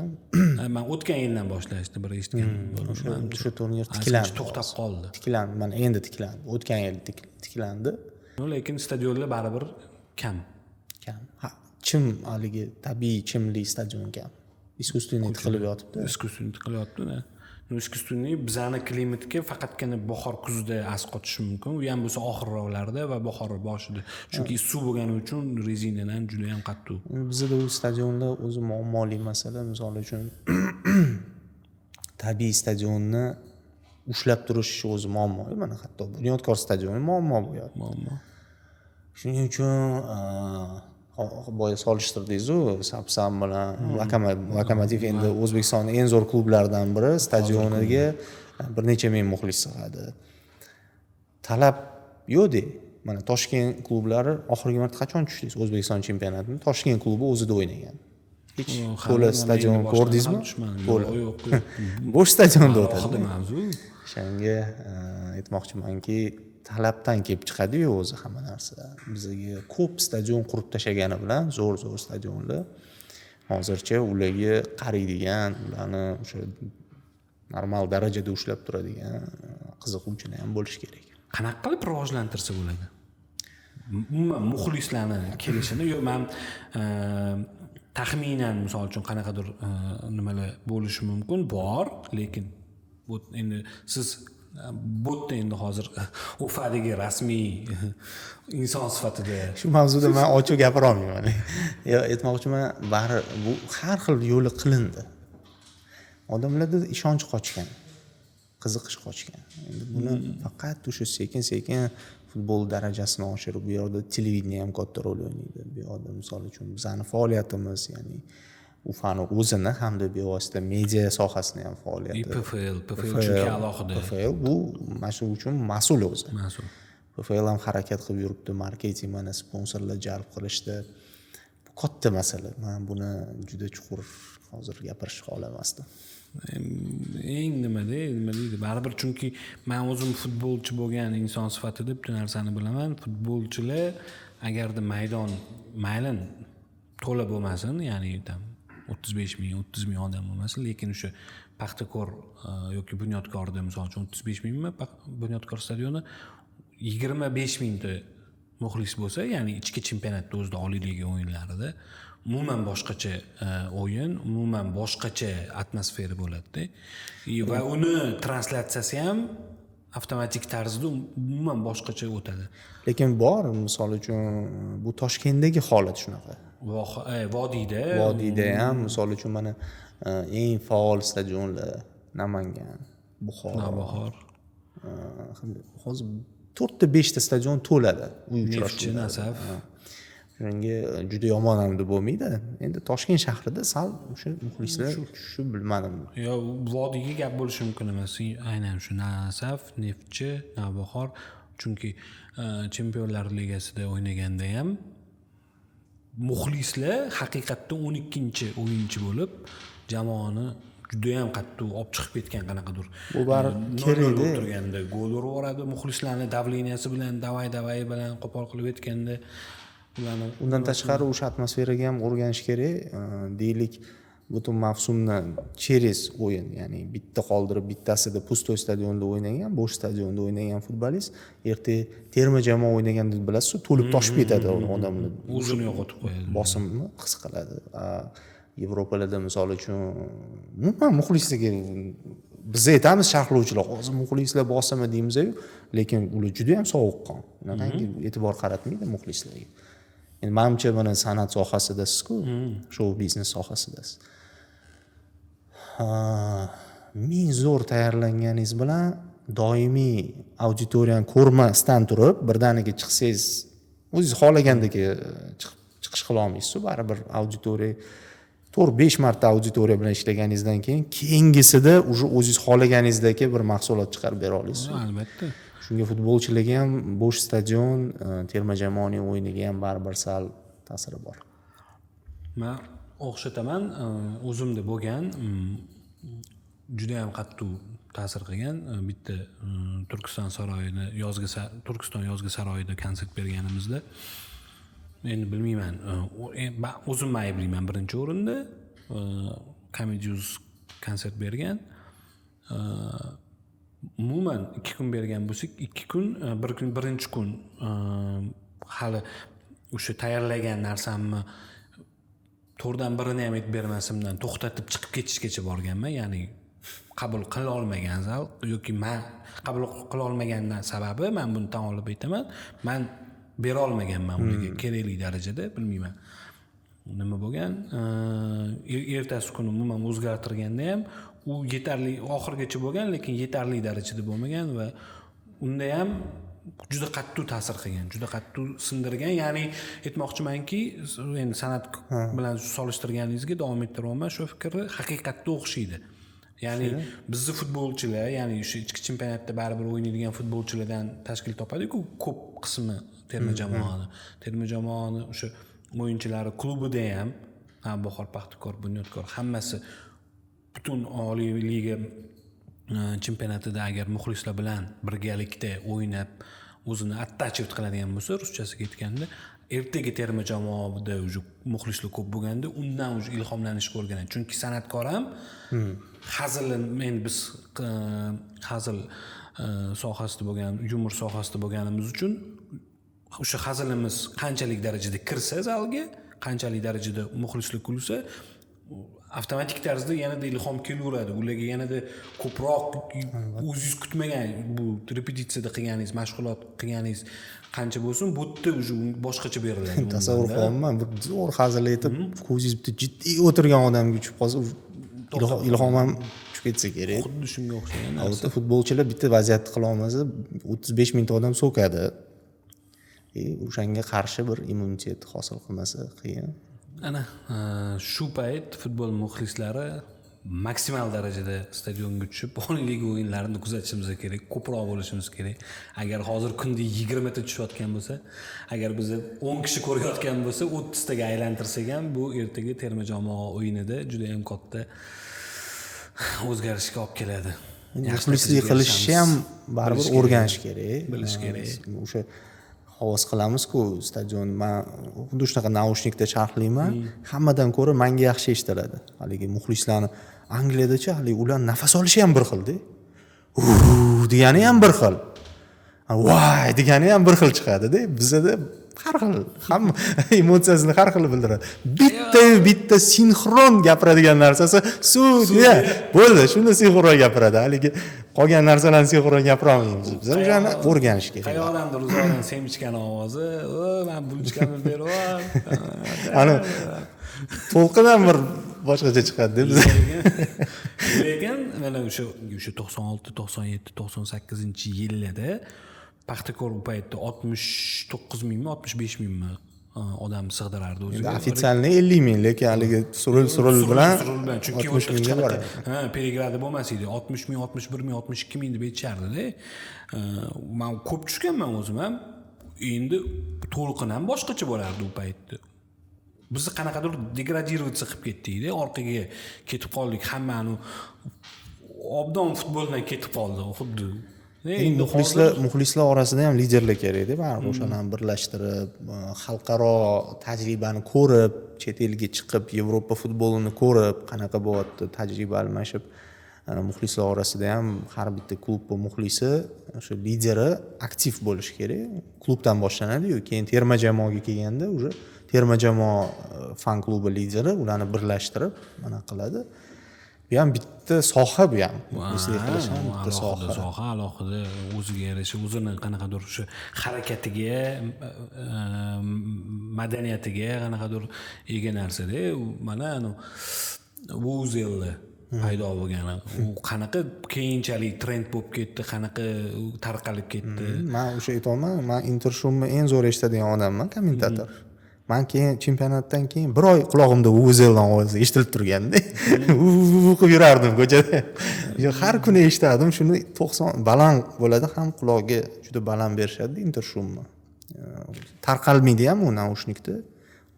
Men o'tgan yildan boshlashdi, bir eshitganim. O'sha turnir tiklandi. To'xtab qoldi. Tiklandi, mana endi tiklandi. O'tgan yil tiklandi. Lekin stadionlar baribir kam. Ha, chim haligi tabiiy chimli stadion kam. Искусственный tiqilib yotibdi. Искусственный tiqilib yotibdi-da. Искусственный bizani klimatga faqatgina bahor kuzda asqotishi mumkin. U ham bo'lsa oxirroqlarda va bahor boshida. Chunki suv bo'lgani uchun rezinadan juda ham qattiq. Bizda u stadionlar o'zi muammoli masala. Misol uchun tabiiy stadionni ushlab turish o'zi muammo. Mana hatto Bunyodkor stadioni muammo bo'lyapti. Muammo. Shuning uchun boya solishtirdingiz-ku, Sapsam bilan Lokomotiv endi O'zbekistonning eng zo'r klublaridan biri, stadioniga bir necha ming muxlis sig'adi. Talab yo'q-de. Mana Toshkent klublari oxirgi marta qachon tushdingiz O'zbekiston chempionatini? Toshkent klubi o'zida o'ynagan. Hech to'la stadion ko'rdingizmi? Yo'q. Bo'sh stadionda o'tadi. Oxirgi mavzu. O'shanga aytmoqchimanki, talabdan kelib chiqadi-yu o'zi hamma narsa. Bizga ko'p stadion qurib tashagani bilan zo'r stadionlar hozircha ularga qaraydigan, ularni o'sha normal darajada ushlab turadigan qiziquvchilar ham bo'lish kerak. Qanaqa qilib rivojlantirsa bo'ladi? Umuman muxlislarni kelishini yo men taxminan misol uchun qanaqadir nimalar bo'lishi mumkin, bor, lekin bu endi siz bo'tda endi hozir Ufadagi rasmiy inson sifatida shu mavzuda men ochiq gapira olmayman. Aytmoqchiman, bari bu har xil yo'li qilindi. Odamlarda ishonch qochgan, qiziqish qochgan. Endi buni faqat o'sha sekin-sekin futbol darajasini oshirib, bu yerda televideniya ham katta rol o'ynaydi. Bu yerda misol uchun bizning faoliyatimiz, ya'ni Ufani o'zini hamda bevosita media sohasini ham faoliyati. PFL chunki alohida. PFL bu mas'ul uchun mas'ul o'zi. Mas'ul. PFL ham harakat qilib yuribdi, marketing, mana sponsorlar jalb qilishdi. Bu katta masala. Men buni juda chuqur hozir gapirishga olamasdim. eng nima deydi baribir, chunki men o'zim futbolchi bo'lgan inson sifatida bitta narsani bilaman. Futbolchilar agarda maydon maylin to'la bo'lmasin, ya'ni 35 ming 30 ming odam bo'lmasin, lekin o'sha Paxtakor yoki Bunyodkorda misol uchun 35 mingmi Bunyodkor stadioni 25 mingta muxlis bo'lsa, ya'ni ichki chempionatda o'zida Oliy liga o'yinlarida umuman boshqacha o'yin, umuman boshqacha atmosfera bo'ladi-da. Va uni translyatsiyasi ham avtomatik tarzda umuman boshqacha o'tadi. Lekin bor, misol uchun bu Toshkentdagi holat shunaqa. Vodiyda ham misol uchun mana eng faol stadionlar Namangan, Buxoro. Hozir 4-5 ta stadion to'ladi uy uchrashuvlar. Nasaf. Shunga juda yomon ham deb bo'lmaydi. Endi Toshkent shahrida sal o'sha muxlislar shu bilmadim. Yo, vodiyga gap bo'lishi mumkin emas. Aynan shu Nasaf, Neftchi, Navbahor, chunki Chempionlar Ligasida o'ynaganda ham muxlislar haqiqatdan 12-o'yinchi bo'lib jamoani juda ham qattiq olib chiqib ketgan qanaqadir. Bu baribir kerakda turganda gol urib muxlislarning davleniyasi bilan, davay bilan qo'pol qilib aytganda undan tashqari o'sha atmosferaga ham o'rganish kerak. Deylik, butun mavsumni через o'yin, ya'ni bitta qoldirib bittasida pustoy stadionda o'ynagan, bo'sh stadionda o'ynagan futbolist erta terma jamoa o'ynaganda bilasiz, to'lib toshib ketadi odamlar. O'zini yo'qotib qo'yadi. Bosimni his qiladi. Yevropalarda misol uchun umuman muxlislarga biz aytamiz sharhlovchilar, hozir muxlislar bosimi deymiz-ku, lekin ular juda ham sovuqqon. Unaqangi e'tibor qaratmaydi muxlislarga. Endi menimcha mana san'at sohasidasiz-ku, show biznes sohasidasiz. Ming zo'r tayyorlanganingiz bilan doimiy auditoriyani ko'rmasdan turib, birdaniga chiqsangiz, o'zingiz xohlagandek chiqish qila olmaysiz. Baribir auditoriya 4-5 marta auditoriya bilan ishlaganingizdan keyin keyingisida уже o'zingiz xohlaganingizdagi bir mahsulot chiqarib bera olasiz. Albatta. Shunga futbolchilarga ham bo'sh stadion, terma jamoaning o'yiniga ham baribir sal ta'siri bor. Men o'xshataman, o'zimda bo'lgan juda ham qattiq ta'sir qilgan bitta Turkiston yozgi saroyida konsert berganimizda, endi bilmayman, o'zim ayblayman birinchi o'rinda. Comedius konsert bergan. Umuman 2 kun bergan bo'lsak, 2 kun, birinchi kun hali o'sha tayyorlagan narsamni to'rdan birini ham aytib bermasimdan to'xtatib chiqib ketishgacha borganman. Ya'ni qabul qila olmagan zal yoki men qabul qila olmagandan sababi, men buni tan olib aytaman, men bera olmaganman ularga kerakli darajada, bilmayman nima bo'lgan. Ertasi kuni umuman o'zgartirganda ham u yetarli oxirgacha bo'lgan, lekin yetarli darajada bo'lmagan va unda ham juda qattiq ta'sir qilgan, juda qattiq sindirgan. Ya'ni aytmoqchimanki, endi san'at bilan solishtirganingizga davom ettiraman, shu fikrni haqiqatda o'xshaydi. Ya'ni bizni futbolchilar, ya'ni o'sha ichki chempionatda baribir o'ynaydigan futbolchilardan tashkil topadi-ku ko'p qismi terma jamoani o'sha o'yinchilari klubida ham Navbahor, Paxtakor, Bunyodkor hammasi butun Oliy liga chempionatida agar muxlislar bilan birgalikda o'ynab o'zini attachment qiladigan bo'lsa, ruschasiga aytganda, ertaga terma jamoada уже muxlislar ko'p bo'lganda undan уже ilhomlanishga o'rganadi. Chunki san'atkor ham biz hazil sohasida bo'lgan, yumor sohasida bo'lganimiz uchun o'sha hazilimiz qanchalik darajada kirsa zalga, qanchalik darajada muxlislar kulsa, avtomatik tarzda yanada ilhom kelaveradi. Ularga yanada ko'proq o'zingiz kutmagan bu repetitsiyada qilganingiz, mashg'ulot qilganingiz qancha bo'lsin, bu yerda уже boshqacha beriladi. Tasavvur qilaman, bir zo'r hazil aytib, ko'zingiz bitta jiddiy o'tirgan odamga tushib qolsa, ilhom ham tushib ketsa kerak. Xuddi shunga o'xshagan. Albatta futbolchilar bitta vaziyatni qila olmasa, 35 mingta odam so'kadi. O'shanga qarshi bir immunitet hosil qilmasa qiyin. Ana shu payt futbol muxlislari maksimal darajada stadionga tushib, Oliy liga o'yinlarini kuzatishimiz kerak, ko'proq bo'lishimiz kerak. Agar hozir kunda 20 ta tushayotgan bo'lsa, agar biz 10 kishi ko'rayotgan bo'lsa, 30 taga aylantirsak ham bu ertaga terma jamoa o'yinida juda ham katta o'zgarishga olib keladi. Muxlislik qilishni ham baribir o'rganish kerak, bilish kerak. O'sha havas qilamiz-ku stadion. Men xuddi shunaqa naushnikda charxlayman. Hammadan ko'ra menga yaxshi eshitiladi. Haligi muxlislarni Angliyadacha haligi ular nafas olishi ham bir xil-da. Degani ham bir xil. Voy degani ham bir xil chiqadi-da. Bizda har xil, hamma emotsiyasini har xil bildiradi. Bitta sinxron gapiradigan narsasi sudya bo'ldi, shunda sinxron gapiradi. Haligi qolgan narsalarni sinxron gapira olmaymiz. Biz o'shani o'rganish kerak. Qayoqdandir uzoqdan semichkan ovozi, men bulchkamni beryapman. Ana to'lqin ham bir boshqacha chiqadi biz. Lekin mana o'sha 96, 97, 98-yillarda Paxtakor bu paytda 69 mingmi, 65 mingmi odam sig'dirardi o'ziga. Ofitsialni 50 ming, lekin haligi surul bilan chunki Peregrada bo'lmas edi. 60 ming, 61 ming, 62 ming deb aytishardi-da. Men ko'p tushganman o'zim ham. Endi to'lqin ham boshqacha bo'lardi u paytda. Biz qanaqadir degradirovatsiya qilib ketdik-da, orqaga ketib qoldik. Hammani obdon futboldan ketib qoldi, xuddi. Muxlislar orasida ham liderlar kerak-da, baribir o'shalarni birlashtirib, xalqaro tajribani ko'rib, chet elga chiqib, Yevropa futbolini ko'rib, qanaqa bo'lyapti, tajriba almashib, muxlislar orasida ham har bitta klub muxlisi o'sha lideri aktiv bo'lishi kerak. Klubdan boshlanadi-yu, keyin terma jamoaga kelganda o'sha terma jamoa fan klubi lideri ularni birlashtirib, mana qiladi. Bu ham bitta soha, bu ham muxlislik qilish ham bitta soha, alohida o'ziga yarasha o'zini qanaqadir o'sha harakatiga, madaniyatiga qanaqadir ega narsa-da. Mana Vuzelda paydo bo'lgani, u qanaqa keyinchalik trend bo'lib ketdi, qanaqa tarqalib ketdi. Men o'sha aytolman, men intershumni eng zo'r eshitadigan odamman, kommentator. Men keyin chempionatdan keyin bir oy quloqimda Vuzeldan ovozi eshitilib turganda, o'qib yurardim ko'chada. Har kuni eshitardim, shuni 90 baland bo'ladi, ham quloqga juda baland berishadi intershumni. Tarqalmaydi ham u naushnikda.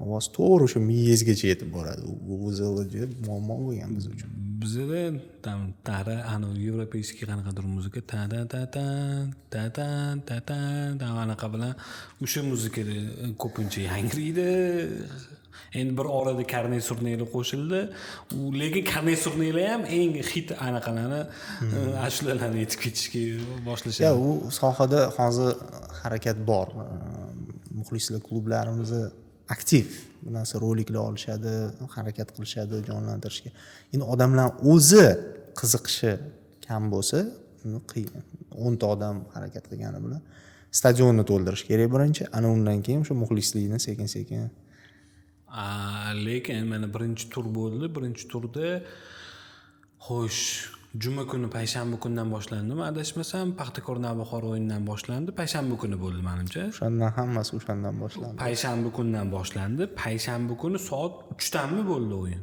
Ovoz to'g'ri o'sha miyangizgacha yetib boradi. Vuzelda juda muammo bo'lgan biz uchun. Bizda tam tara yevropeyskiy qanaqadir muzika ta anaqa bilan o'sha muzikada ko'pincha yangraydi. Endi bir orada karnay surnaylar qo'shildi. Lekin karnay surnaylar ham eng hit anaqalarni ashulalarni yetib ketishga boshlashadi. Ya, u sohada hozir harakat bor. Muxlislar klublarimizni aktiv bu narsa roliklar olishadi, harakat qilishadi, jonlantirishga. Endi odamlar o'zi qiziqishi kam bo'lsa, uni qiyin. 10 ta odam harakat qilgani bilan stadionni to'ldirish kerak birinchi, ana undan keyin o'sha muxlislikni sekin-sekin. Lekin mana birinchi tur bo'ldi. Birinchi turda xo'sh, juma kuni payshanba kundan boshlandimi? Adashmasam, Paxtakor Navbahor o'yinidan boshlandi. Payshanba kuni bo'ldi menimcha. O'shandan hammasi o'shandan boshlandi. Payshanba kundan boshlandi. Payshanba kuni soat 3 danmi bo'ldi o'yin?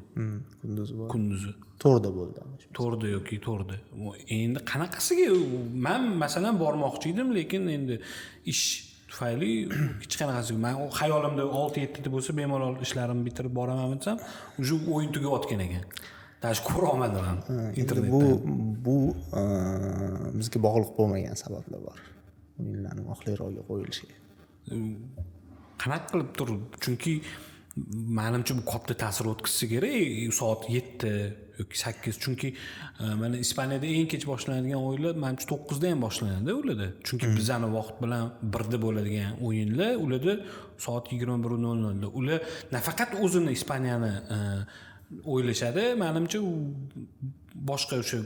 Kunduzi bo'ldi. Kunduzi. To'rda bo'ldi. To'rda yoki to'rda. Endi qanaqasiga men masalan bormoqchi edim, lekin endi ish tufayli hech qanaqasiga men xayolimda 6-7 ta bo'lsa bemalol ishlarimni bitirib boraman desam, o'sha o'yin tugayotgan ekan. Dash ko'ra olmadim ham internetda. Bu bizga bog'liq bo'lmagan sabablar bor. O'yinlarning oxirroqga qo'yilishi. Qanaqa qilib turib? Chunki menimcha bu katta ta'sir o'tkazsa kerak. Soat 7 yoki 8. Chunki mana Ispaniyada eng kech boshlanadigan o'yinlar menimcha 9 da ham boshlanadi ularda. Chunki bizning vaqt bilan 1 da bo'ladigan o'yinlar ularda soat 21:00 da. Ular nafaqat o'zini Ispaniyani o'ylashadi, menimcha u boshqa o'sha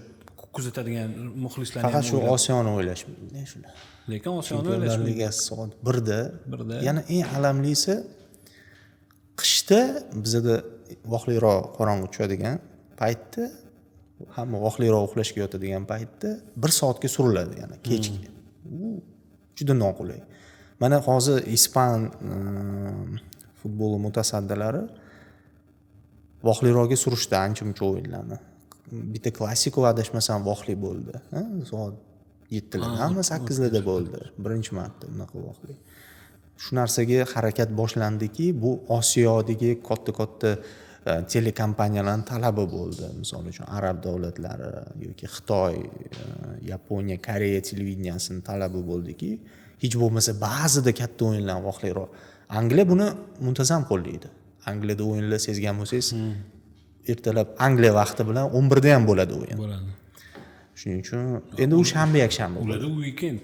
kuzatadigan muxlislarni faqat shu Osiyoni o'ylashmaydi shular. Lekin Osiyoni o'ylashmaydi. Ligasi soat 1 da. Yana eng alamlisi qishda bizda vaqtliroq qorong'i tushadigan paytda, hamma vaqtliroq uxlashga yotadigan paytda 1 soatga suriladi yana kechki. Juda noqulay. Mana hozir Ispan futbol mutasaddilari vaqtliroqga surishdi ancha-muncha o'yinlarni. Bitta klassiko adashmasam vaqtli bo'ldi. Soat 7 larda, hamma 8 larda bo'ldi. Birinchi marta unaqa vaqtli. Shu narsaga harakat boshlandiki, bu Osiyodagi katta-katta telekompaniyalarning talabi bo'ldi. Misol uchun arab davlatlari yoki Xitoy, Yaponiya, Koreya televideniyasining talabi bo'ldiki, hech bo'lmasa ba'zida katta o'yinlarni vaqtliroq. Angliya buni muntazam qo'llaydi. Angliyada o'yinlar sezgan bo'lsangiz, ertalab Angliya vaqti bilan 11 da ham bo'ladi o'yin. Bo'ladi. Shuning uchun endi u shanba yakshanba bo'ladi. Weekend.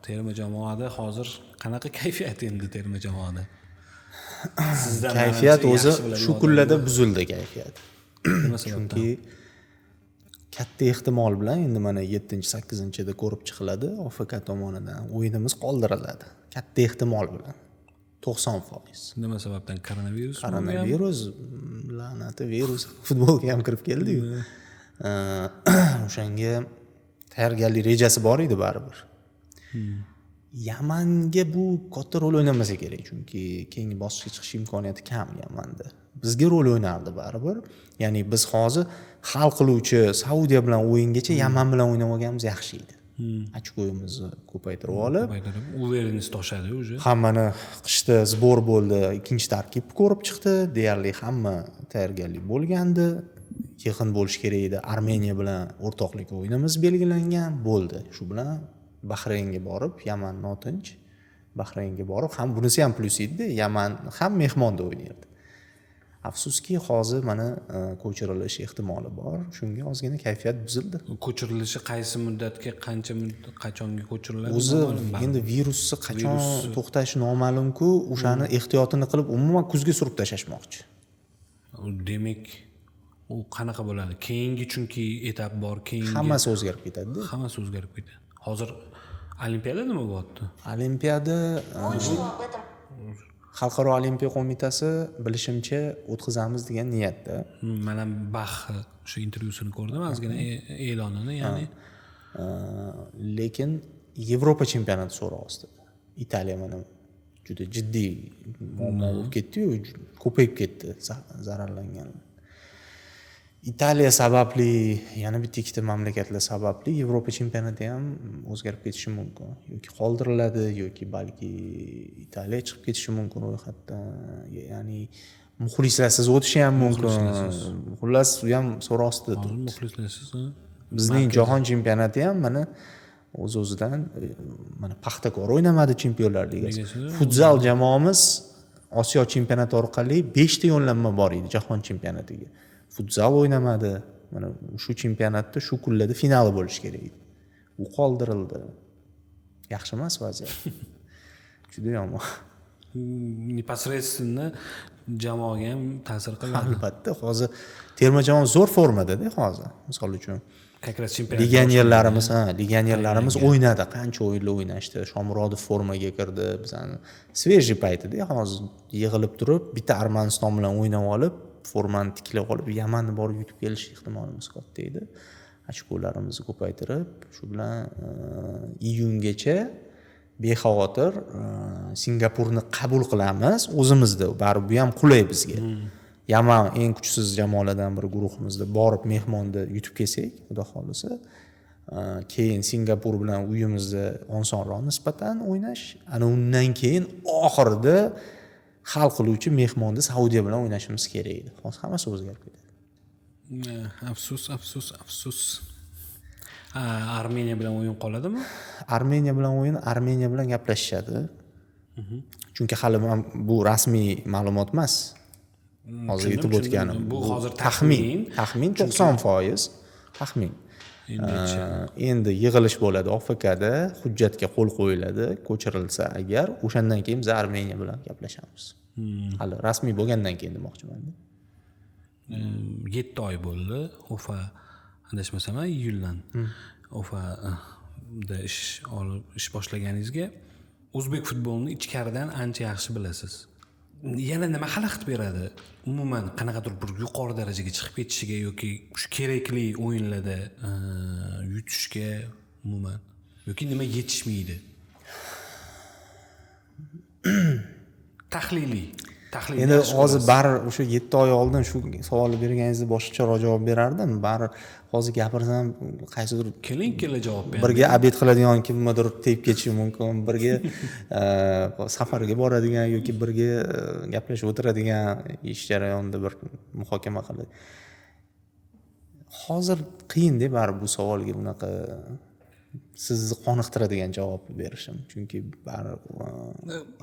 Terma jamoada hozir qanaqa kayfiyat endi terma jamoada? Sizdan Kayfiyat o'zi shu kunlarda buzildi kayfiyat. Chunki katta ehtimol bilan endi mana 7-8-da ko'rib chiqiladi, OFK tomonidan o'yinimiz qoldiriladi. Katta ehtimol bilan 90%. Nima sababdan? Koronavirus? Koronavirus, la'nati virus futbolga ham kirib keldi-yu. O'shanga tayyorgarlik rejasi bor edi baribir. Yamanga bu katta rol o'ynamasa kerak, chunki keyingi bosqichga chiqish imkoniyati kam Yamanda. Bizga rol o'ynardi baribir. Ya'ni biz hozir hal qiluvchi Saudiya bilan o'yingacha Yaman bilan o'ynab olganimiz yaxshi edi. Ochkoyimizni ko'paytirib olib, uverенность oshadi уже. Hammani qishda zbor bo'ldi, ikkinchi tarkib ko'rib chiqdi, deyarli hamma tayyorgarlik bo'lgandi. Yig'in bo'lish kerak edi. Armeniya bilan o'rtoqlik o'yinimiz belgilangan bo'ldi. Shu bilan Bahraynga borib, Yaman notinch. Bahraynga borib, ham bunisi ham plyus edi. Yaman ham mehmonda o'ynaydi. Afsuski hozir mana ko'chirilish ehtimoli bor. Shunga ozgina kayfiyat buzildi. Ko'chirilishi qaysi muddatga, qachonga ko'chiriladi? O'zi endi virusni qachon to'xtashi noma'lum-ku, o'shani ehtiyotini qilib umuman kuzga surib tashlashmoqchi. Demak, u qanaqa bo'ladi? Keyingi chunki etap bor, keyingi hammasi o'zgarib ketadi-da. Hammasi o'zgarib ketadi. Hozir Olimpiada nima bo'lyapti? Olimpiada Xalqaro Olimpiya qo'mitasi bilishimcha o'tkazamiz degan niyatda. Men ham shu intervyusini ko'rdim, ozgina e'lonini, ya'ni lekin Yevropa chempionati so'roq ostida. Italiya mana juda jiddiy muammo bo'lib ketdi-yu, ko'payib ketdi zararlanganlar. Italiya sababli, yana bitta ikkita mamlakatlar sababli Yevropa chempionati ham o'zgarib ketishi mumkin. Yoki qoldiriladi, yoki balki Italiya chiqib ketishi mumkin ro'yxatdan. Ya'ni muxlislarsiz o'tishi ham mumkin. Xullas, u ham so'roq ostida turibdi. Muxlislarsiz. Bizning jahon chempionati ham mana o'z-o'zidan mana Paxtakor o'ynamadi Chempionlar Ligasi. Futzal jamoamiz Osiyo chempionati orqali 5 ta yo'llanma bor edi jahon chempionatiga. Futzal o'ynamadi. Mana shu chempionatda shu kunlarda finali bo'lish kerak edi. U qoldirildi. Yaxshi emas vaziyat. Juda yomon. Непосредственно jamoaga ham ta'sir qiladi. Albatta, hozir terma jamoa zo'r formada-da hozir. Misol uchun как раз chempionat legionerlarimiz o'ynadi, qancha o'yinlar o'ynashdi. Shomurodov formaga kirdi, bizani svejiy paytida hozir yig'ilib turib, bitta Armaniston bilan o'ynab olib, formani tiklab olib, Yamanni borib yutib kelish ehtimolimiz katta edi. Ochkolarimizni ko'paytirib, shu bilan iyungacha bexavotir Singapurni qabul qilamiz o'zimizda. Baribir bu ham qulay bizga. Yaman eng kuchsiz jamoalardan biri guruhimizda borib mehmonda yutib kelsak, xudo xolisa, keyin Singapur bilan uyimizda osonroq nisbatan o'ynash, ana undan keyin oxirida hal qiluvchi mehmonda Saudiya bilan o'ynashimiz kerak edi. Hozir hammasi o'zgarib ketadi. Afsus. Armeniya bilan o'yin qoladimi? Armeniya bilan gaplashishadi. Chunki hali bu rasmiy ma'lumot emas. Hozir aytib o'tganim. Bu hozir taxmin 90% taxmin. Endi yig'ilish bo'ladi OFKda, hujjatga qo'l qo'yiladi, ko'chirilsa agar, o'shandan keyin biz Armeniya bilan gaplashamiz. Hali rasmiy bo'lgandan keyin demoqchiman. 7 oy bo'ldi. OFA adashmasam, iyuldan OFAda ish boshlaganingizga o'zbek futbolini ichkaridan ancha yaxshi bilasiz. Yana nima xalaqit beradi? Umuman qanaqadir bir yuqori darajaga chiqib ketishiga yoki shu kerakli o'yinlarda yutishga umuman yoki nima yetishmaydi? tahlil endi hozir bari o'sha 7 oy oldin shu savolni berganingizda boshqacharoq javob berardim. Bari hozir gapirsam qaysidir keling javob bering. birga obed qiladigan kimnidir tegib ketishi mumkin, birga safarga boradigan yoki birga gaplashib o'tiradigan ish jarayonida bir muhokama qiladi. Hozir qiyin-da bari bu savolga bunaqa sizni qoniqtiradigan javob berishim, chunki bari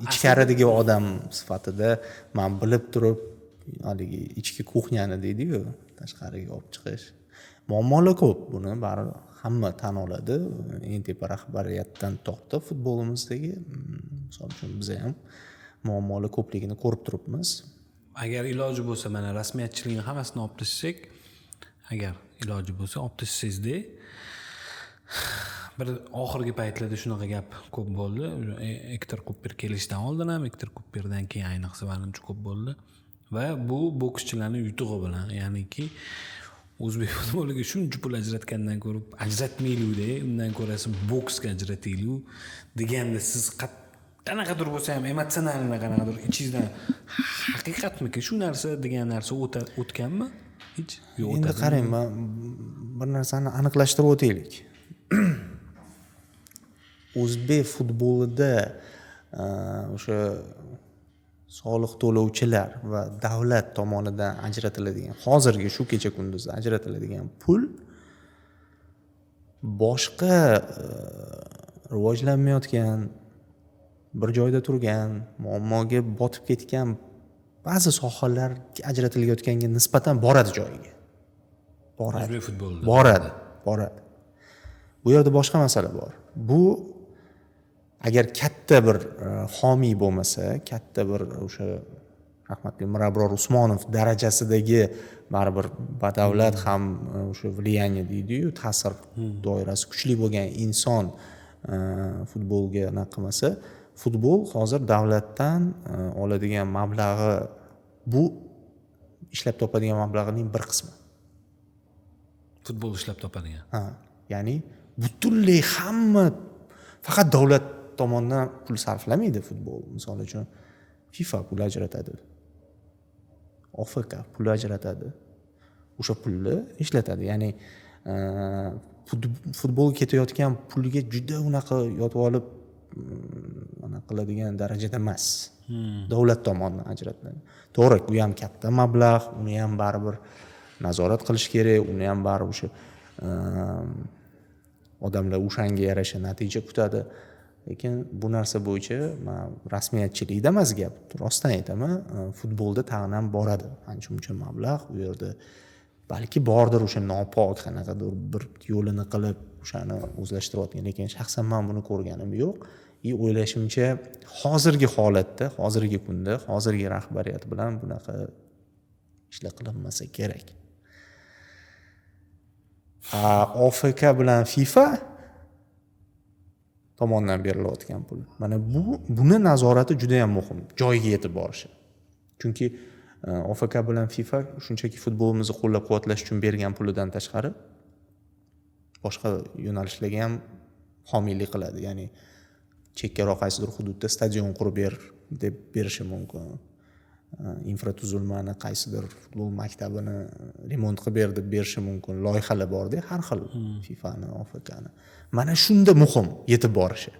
ichkaridagi odam sifatida men bilib turib haligi ichki kuxnyani deydi-ku, tashqariga olib chiqish muammolar ko'p. Buni bari hamma tan oladi. Eng tepa rahbariyatdan tortib futbolimizdagi, misol uchun biz ham muammolar ko'pligini ko'rib turibmiz. Agar iloji bo'lsa, mana rasmiyatchilikni hammasini olib tashlasak, agar iloji bo'lsa olib tashlashingizda bir oxirgi paytlarda shunaqa gap ko'p bo'ldi. Ektor Kuper kelishdan oldin ham, Ektor Kuperdan keyin ayniqsa menimcha ko'p bo'ldi. Va bu bokschilarning yutug'i bilan, ya'niki o'zbek futboliga shuncha pul ajratgandan ko'ra ajratmaylik-da, undan ko'rasi boksga ajrataylik deganda siz qanaqadir bo'lsa ham emotsionalni qanaqadir ichingizdan haqiqatmiki shu narsa degan narsa o'tganmi? Hech yo'q. Endi qarang, men bir narsani aniqlashtirib o'taylik. O'zbek futbolida o'sha soliq to'lovchilar va davlat tomonidan ajratiladigan, hozirgi shu kecha kunduz ajratiladigan pul boshqa rivojlanmayotgan, bir joyda turgan, muammoga botib ketgan ba'zi sohalarga ajratilayotganga nisbatan boradi joyiga. Boradi. O'zbek futbolida. Boradi. Bu yerda boshqa masala bor. Bu agar katta bir homiy bo'lmasa, katta bir o'sha rahmatli Mirabror Usmonov darajasidagi baribir badavlat ham o'sha влияние deydi-yu, ta'sir doirasi kuchli bo'lgan inson futbolga naqmasa, futbol hozir davlatdan oladigan mablag'i, bu ishlab topadigan mablag'ining bir qismi. Futbol ishlab topadigan. Ya'ni butunlay hamma faqat davlat tomonidan pul sarflamaydi futbol. Misol uchun FIFA pul ajratadi. OFK pul ajratadi. O'sha pulni ishlatadi. Ya'ni futbolga ketayotgan pulga juda unaqa yotib olib qiladigan darajada emas. Davlat tomonidan ajratiladi. To'g'ri, u ham katta mablag', uni ham baribir nazorat qilish kerak, uni ham baribir o'sha odamlar o'shanga yarasha natija kutadi. Lekin bu narsa bo'yicha men rasmiyatchilikda emas gap, rostdan aytaman, futbolda tag'in ham boradi. Ancha-muncha mablag' u yerda balki bordir, o'sha nopok qanaqadir bir yo'lini qilib o'shani o'zlashtirayotgan, lekin shaxsan men buni ko'rganim yo'q. O'ylashimcha hozirgi holatda, hozirgi kunda, hozirgi rahbariyat bilan bunaqa ishlar qilinmasa kerak. OFK bilan FIFA tomonidan berilayotgan pul. Mana buni nazorati juda ham muhim, joyiga yetib borishi. Chunki OFK bilan FIFA shunchaki futbolimizni qo'llab-quvvatlash uchun bergan pulidan tashqari boshqa yo'nalishlarga ham homiylik qiladi. Ya'ni chekkaroq qaysidir hududda stadion qurib ber deb berishi mumkin. Infratuzilmani qaysidir futbol maktabini remont qilib ber deb berishi mumkin. Loyihalar bor-da, har xil FIFAni, OFKni. Mana shunda muhim yetib borishi.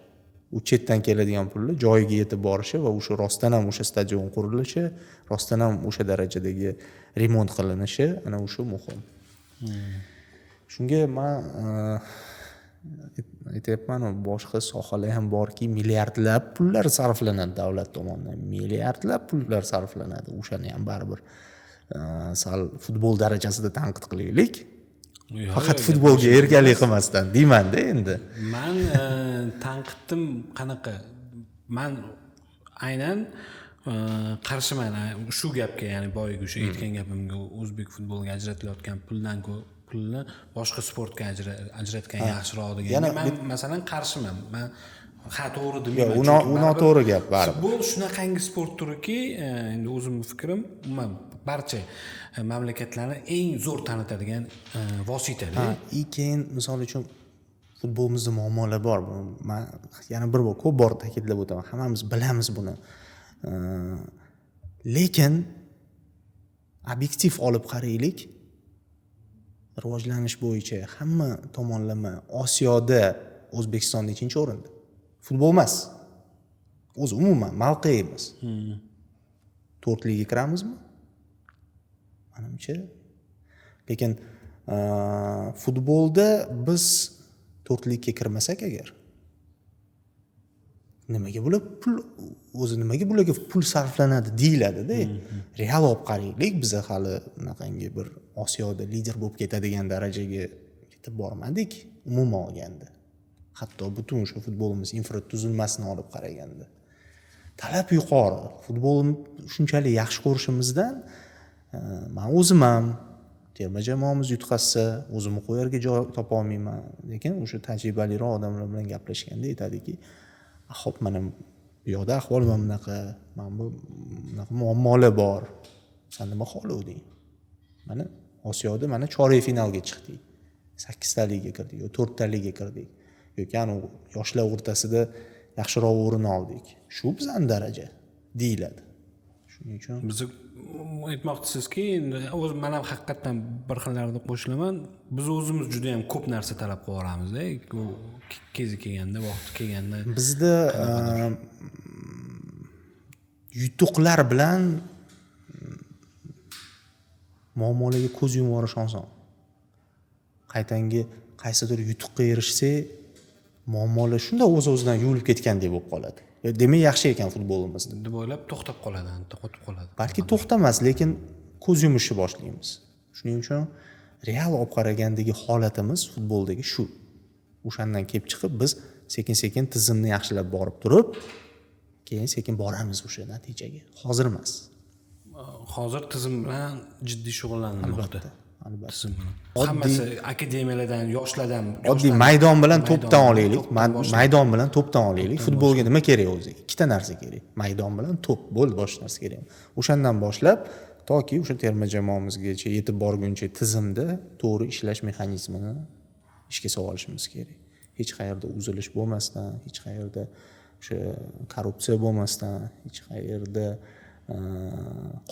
U chetdan keladigan pullar joyiga yetib borishi va o'sha rostdan ham o'sha stadion qurilishi, rostdan ham o'sha darajadagi remont qilinishi, ana o'sha muhim. Shunga men aytyapman, boshqa sohalar ham borki, milliardlab pullar sarflanadi davlat tomonidan. Milliardlab pullar sarflanadi. O'shani ham baribir sal futbol darajasida tanqid qilaylik. Faqat futbolga erkalik qilmasdan deyman-da endi. Men tanqidim qanaqa? Men aynan qarshiman shu gapga, ya'ni boyagi o'sha aytgan gapimga, o'zbek futboliga ajratilayotgan pulni boshqa sportga ajratgan yaxshiroq degan. Men masalan qarshiman. Men to'g'ri demayman. Yo'q, u noto'g'ri gap baribir. Futbol shunaqangi sport turiki, endi o'zimning fikrim, umuman barcha mamlakatlarni eng zo'r tanitadigan vosita-da. Keyin misol uchun futbolimizda muammolar bor. Men yana bir bor ko'p bor ta'kidlab o'taman. Hammamiz bilamiz buni. lekin obyektiv olib qaraylik, rivojlanish bo'yicha hamma tomonlama Osiyoda O'zbekiston 2-o'rinda. Futbol emas. O'zi umuman mavqeyimiz. 4-liga kiramizmi? Menimcha. Lekin futbolda biz 4-liga kirmasak agar nimaga bularga pul sarflanadi deyiladi-da. Real olib qaraylik, biz hali bunaqangi bir Osiyoda lider bo'lib ketadigan darajaga yetib bormadik umuman olganda. Hatto butun o'sha futbolimiz infratuzilmasini olib qaraganda. Talab yuqori. Futbolni shunchalik yaxshi ko'rishimizdan men o'zim ham terma jamoamiz yutqazsa, o'zimni qo'yarga joy topa olmayman. Lekin o'sha tajribaliroq odamlar bilan gaplashganda aytadiki, "Xo'p, mana bu yoqda ahvol mana bunaqa, mana bu bunaqa muammolar bor. Sen nima xohlovding? Mana Osiyoda mana chorak finalga chiqdik. 8 taliga kirdik, yo 4 taliga kirdik. Yoki ana yoshlar o'rtasida yaxshiroq o'rin oldik. Shu bizning daraja" deyiladi. Shuning uchun biz aytmoqchisizki, o'z men ham haqiqatan bir xillarda qo'shilaman. Biz o'zimiz juda ham ko'p narsa talab qilib yuboramiz-da. U kezi kelganda, vaqti kelganda bizda yutuqlar bilan muammolarga ko'z yumib yuborish oson. Qaytangi qaysidir yutuqqa erishsak, muammolar shunda o'z-o'zidan yuvilib ketgandek bo'lib qoladi. Demak, yaxshi ekan futbolimizda deb o'ylab to'xtab qoladi, to'xtab qoladi. Balki to'xtamas, lekin ko'z yumishni boshlaymiz. Shuning uchun real olib qaragandagi holatimiz futboldagi shu. O'shandan kelib chiqib biz sekin-sekin tizimni yaxshilab borib turib, keyin sekin boramiz o'sha natijaga. Hozir emas. Hozir tizim bilan jiddiy shug'ullanmoqda. Albatta. Tizim bilan. Hammasi akademiyalardan, yoshlardan, oddiy maydon bilan to'pdan olaylik. Maydon bilan to'pdan olaylik. Futbolga nima kerak o'zi? Ikkita narsa kerak. Maydon bilan to'p, bo'ldi, boshqa narsa kerak. O'shandan boshlab toki o'sha terma jamoamizgacha yetib borguncha tizimda to'g'ri ishlash mexanizmini ishga solishimiz kerak. Hech qayerda uzilish bo'lmasdan, hech qayerda o'sha korrupsiya bo'lmasdan, hech qayerda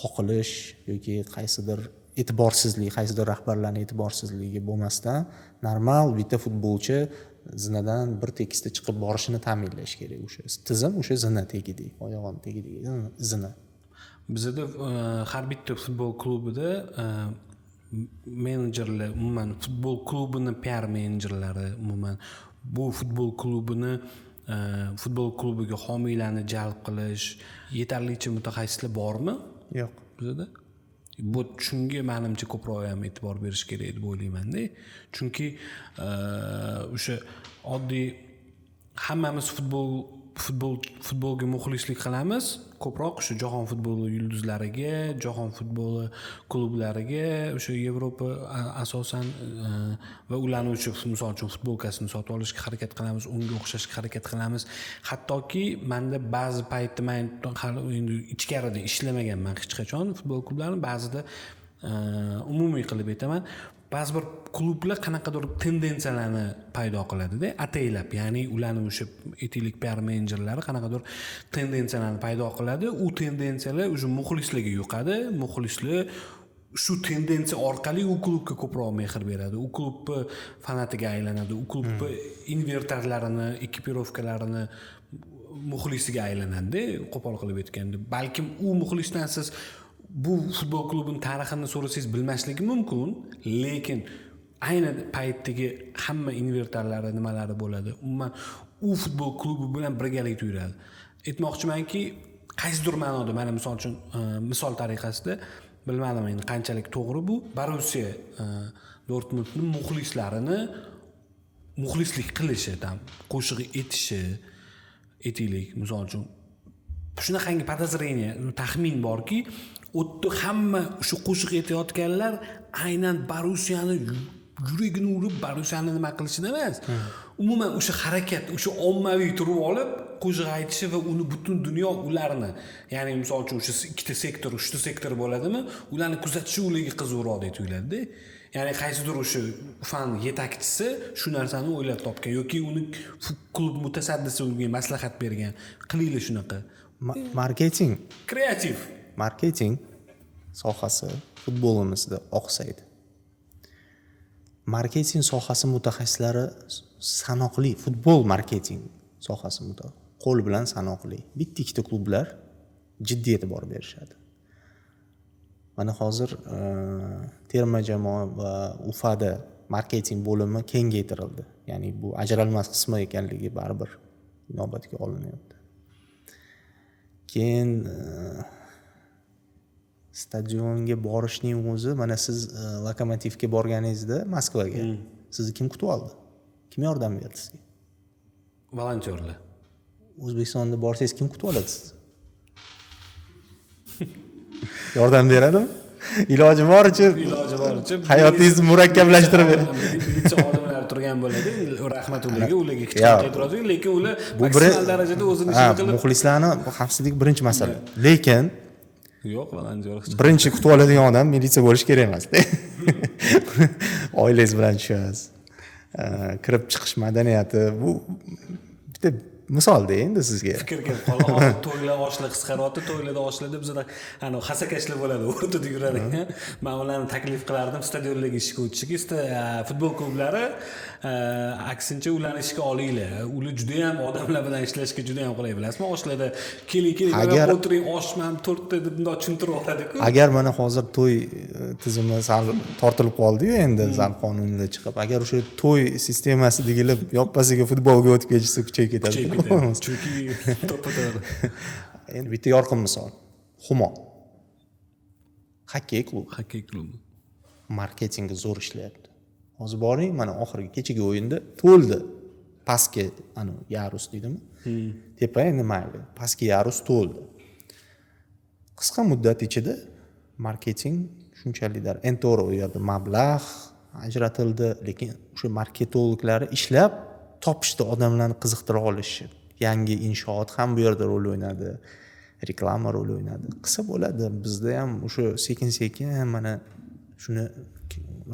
qoqilish yoki qaysidir e'tiborsizlik, qaysidir rahbarlarning e'tiborsizligi bo'lmasdan normal bitta futbolchi zinadan bir tekisda chiqib borishini ta'minlash kerak. O'sha tizim o'sha zina tegidek, oyog'ini tegidek zina. Bizda har bitta futbol klubida menejerlar, umuman futbol klubini PR menejerlari, umuman bu futbol klubiga homiylarni jalb qilish, yetarlicha mutaxassislar bormi? Yo'q. Bizda bu shunga menimcha ko'proq ham e'tibor berish kerak deb o'ylayman-da. Chunki o'sha oddiy hammamiz futbolga muxlislik qilamiz. Ko'proq o'sha jahon futboli yulduzlariga, jahon futboli klublariga, o'sha Yevropa asosan va ularni o'sha misol uchun futbolkasini sotib olishga harakat qilamiz, unga o'xshashga harakat qilamiz. Hattoki menda ba'zi paytda men hali endi ichkarida ishlamaganman hech qachon futbol klublarini, ba'zida umumiy qilib aytaman. Ba'zi bir klublar qanaqadir tendensiyalarni paydo qiladi-da, ataylab, ya'ni ularning o'sha etilgan PR menejerlari qanaqadir tendensiyalarni paydo qiladi. U tendensiyalar o'sha muxlislarga yuqadi. Muxlislar shu tendensiya orqali u klubga ko'proq mehr beradi. U klubni fanatiga aylanadi. U klubni invertorlarini, ekipirovkalarini muxlisiga aylanadi, qo'pol qilib aytganda. Balkim u muxlisdan siz bu futbol klubining tarixini so'rasangiz bilmasligi mumkin, lekin ayni paytdagi hamma invertorlari nimalari bo'ladi. Umuman u futbol klubi bilan birgalikda yuradi. Aytmoqchimanki, qaysidir ma'noda, mana misol uchun misol tariqasida bilmadim endi qanchalik to'g'ri bu, Borussiya Dortmundning muxlislarini muxlislik qilishi, qo'shiq aytishlik, misol uchun shunaqangi podozreniya, taxmin borki, o'tda hamma shu qo'shiq aytayotganlar aynan Borussiyani yuragini urib, Borussiyani nima qilishini emas. Umuman o'sha harakat, o'sha ommaviy turib olib qo'shiq aytishi va uni butun dunyo ularni, ya'ni misol uchun o'sha ikkita sektor, uchta sektor bo'ladimi, ularni kuzatishi ularga qiziqroq deb o'yladi-da. Ya'ni qaysidir o'sha fan yetakchisi shu narsani o'ylab topgan yoki uni klub mutasaddisi unga maslahat bergan. Qilinglar shunaqa. Marketing, kreativ. marketing sohasi futbolimizda oqsaydi. Marketing sohasi mutaxassislari sanoqli, futbol marketing sohasi qo'l bilan sanoqli. Bitta-ikkita klublar jiddiy e'tibor berishadi. Mana hozir terma jamoa va Ufada marketing bo'limi kengaytirildi. Ya'ni bu ajralmas qismi ekanligi baribir inobatga olinyapti. Keyin stadionga borishning o'zi, mana siz Lokomotivga borganingizda Moskvaga, sizni kim kutib oldi? Kim yordam berdi sizga? Volontyorlar. O'zbekistonda borsangiz kim kutib oladi sizni? Yordam beradimi? Iloji boricha hayotingizni murakkablashtirib beradi. Militsiya xodimlari turgan bo'ladi. Rahmatullohga ularga hech qanday e'tiroz yo'q, lekin ular maksimal darajada o'zini ishini qilib, muxlislarni xavfsizlik birinchi masala. Lekin yo'q, volontyor. Birinchi kutib oladigan odam militsiya bo'lish kerak emas. Oilangiz bilan tushasiz. Kirib chiqish madaniyati bu bitta misolda endi sizga. Fikr kelib qoldi. To'ylar oshlar qisqaryapti, to'ylarda oshlarda bizda ana hasakashlar bo'ladi, o'rtada yuradi. Men ularni taklif qilardim stadionlarga ishga o'tishga, futbol klublari aksincha ularni ishga olinglar. Ular juda ham odamlar bilan ishlashga juda ham qulay, bilasizmi? Oshlarda keling, o'tiring, oshman 4 ta deb bunday tushuntirib o'tadi-ku. Agar mana hozir to'y tizimi sal tortilib qoldi-yu endi zal qonunida chiqib, agar o'sha to'y sistemasi digilib, yoppasiga futbolga o'tib ketsa kuchayib ketadi. Chunki to'potadi. Endi bitta yorqin misol. Humo. Xokkey klubi. Marketingga zo'r ishlayapti. Hozir boring, mana oxirgi kechagi o'yinda to'ldi. Pastki yarus deydimi? Tepa endi mayli. Pastki yarus to'ldi. Qisqa muddat ichida marketing shunchalik to'g'ri u yerda mablag' ajratildi, lekin o'sha marketologlar ishlab topishdi, odamlarni qiziqtira olishi. Yangi inshoot ham bu yerda rol o'ynadi, reklama rol o'ynadi. Qilsa bo'ladi. Bizda ham o'sha sekin-sekin mana shuni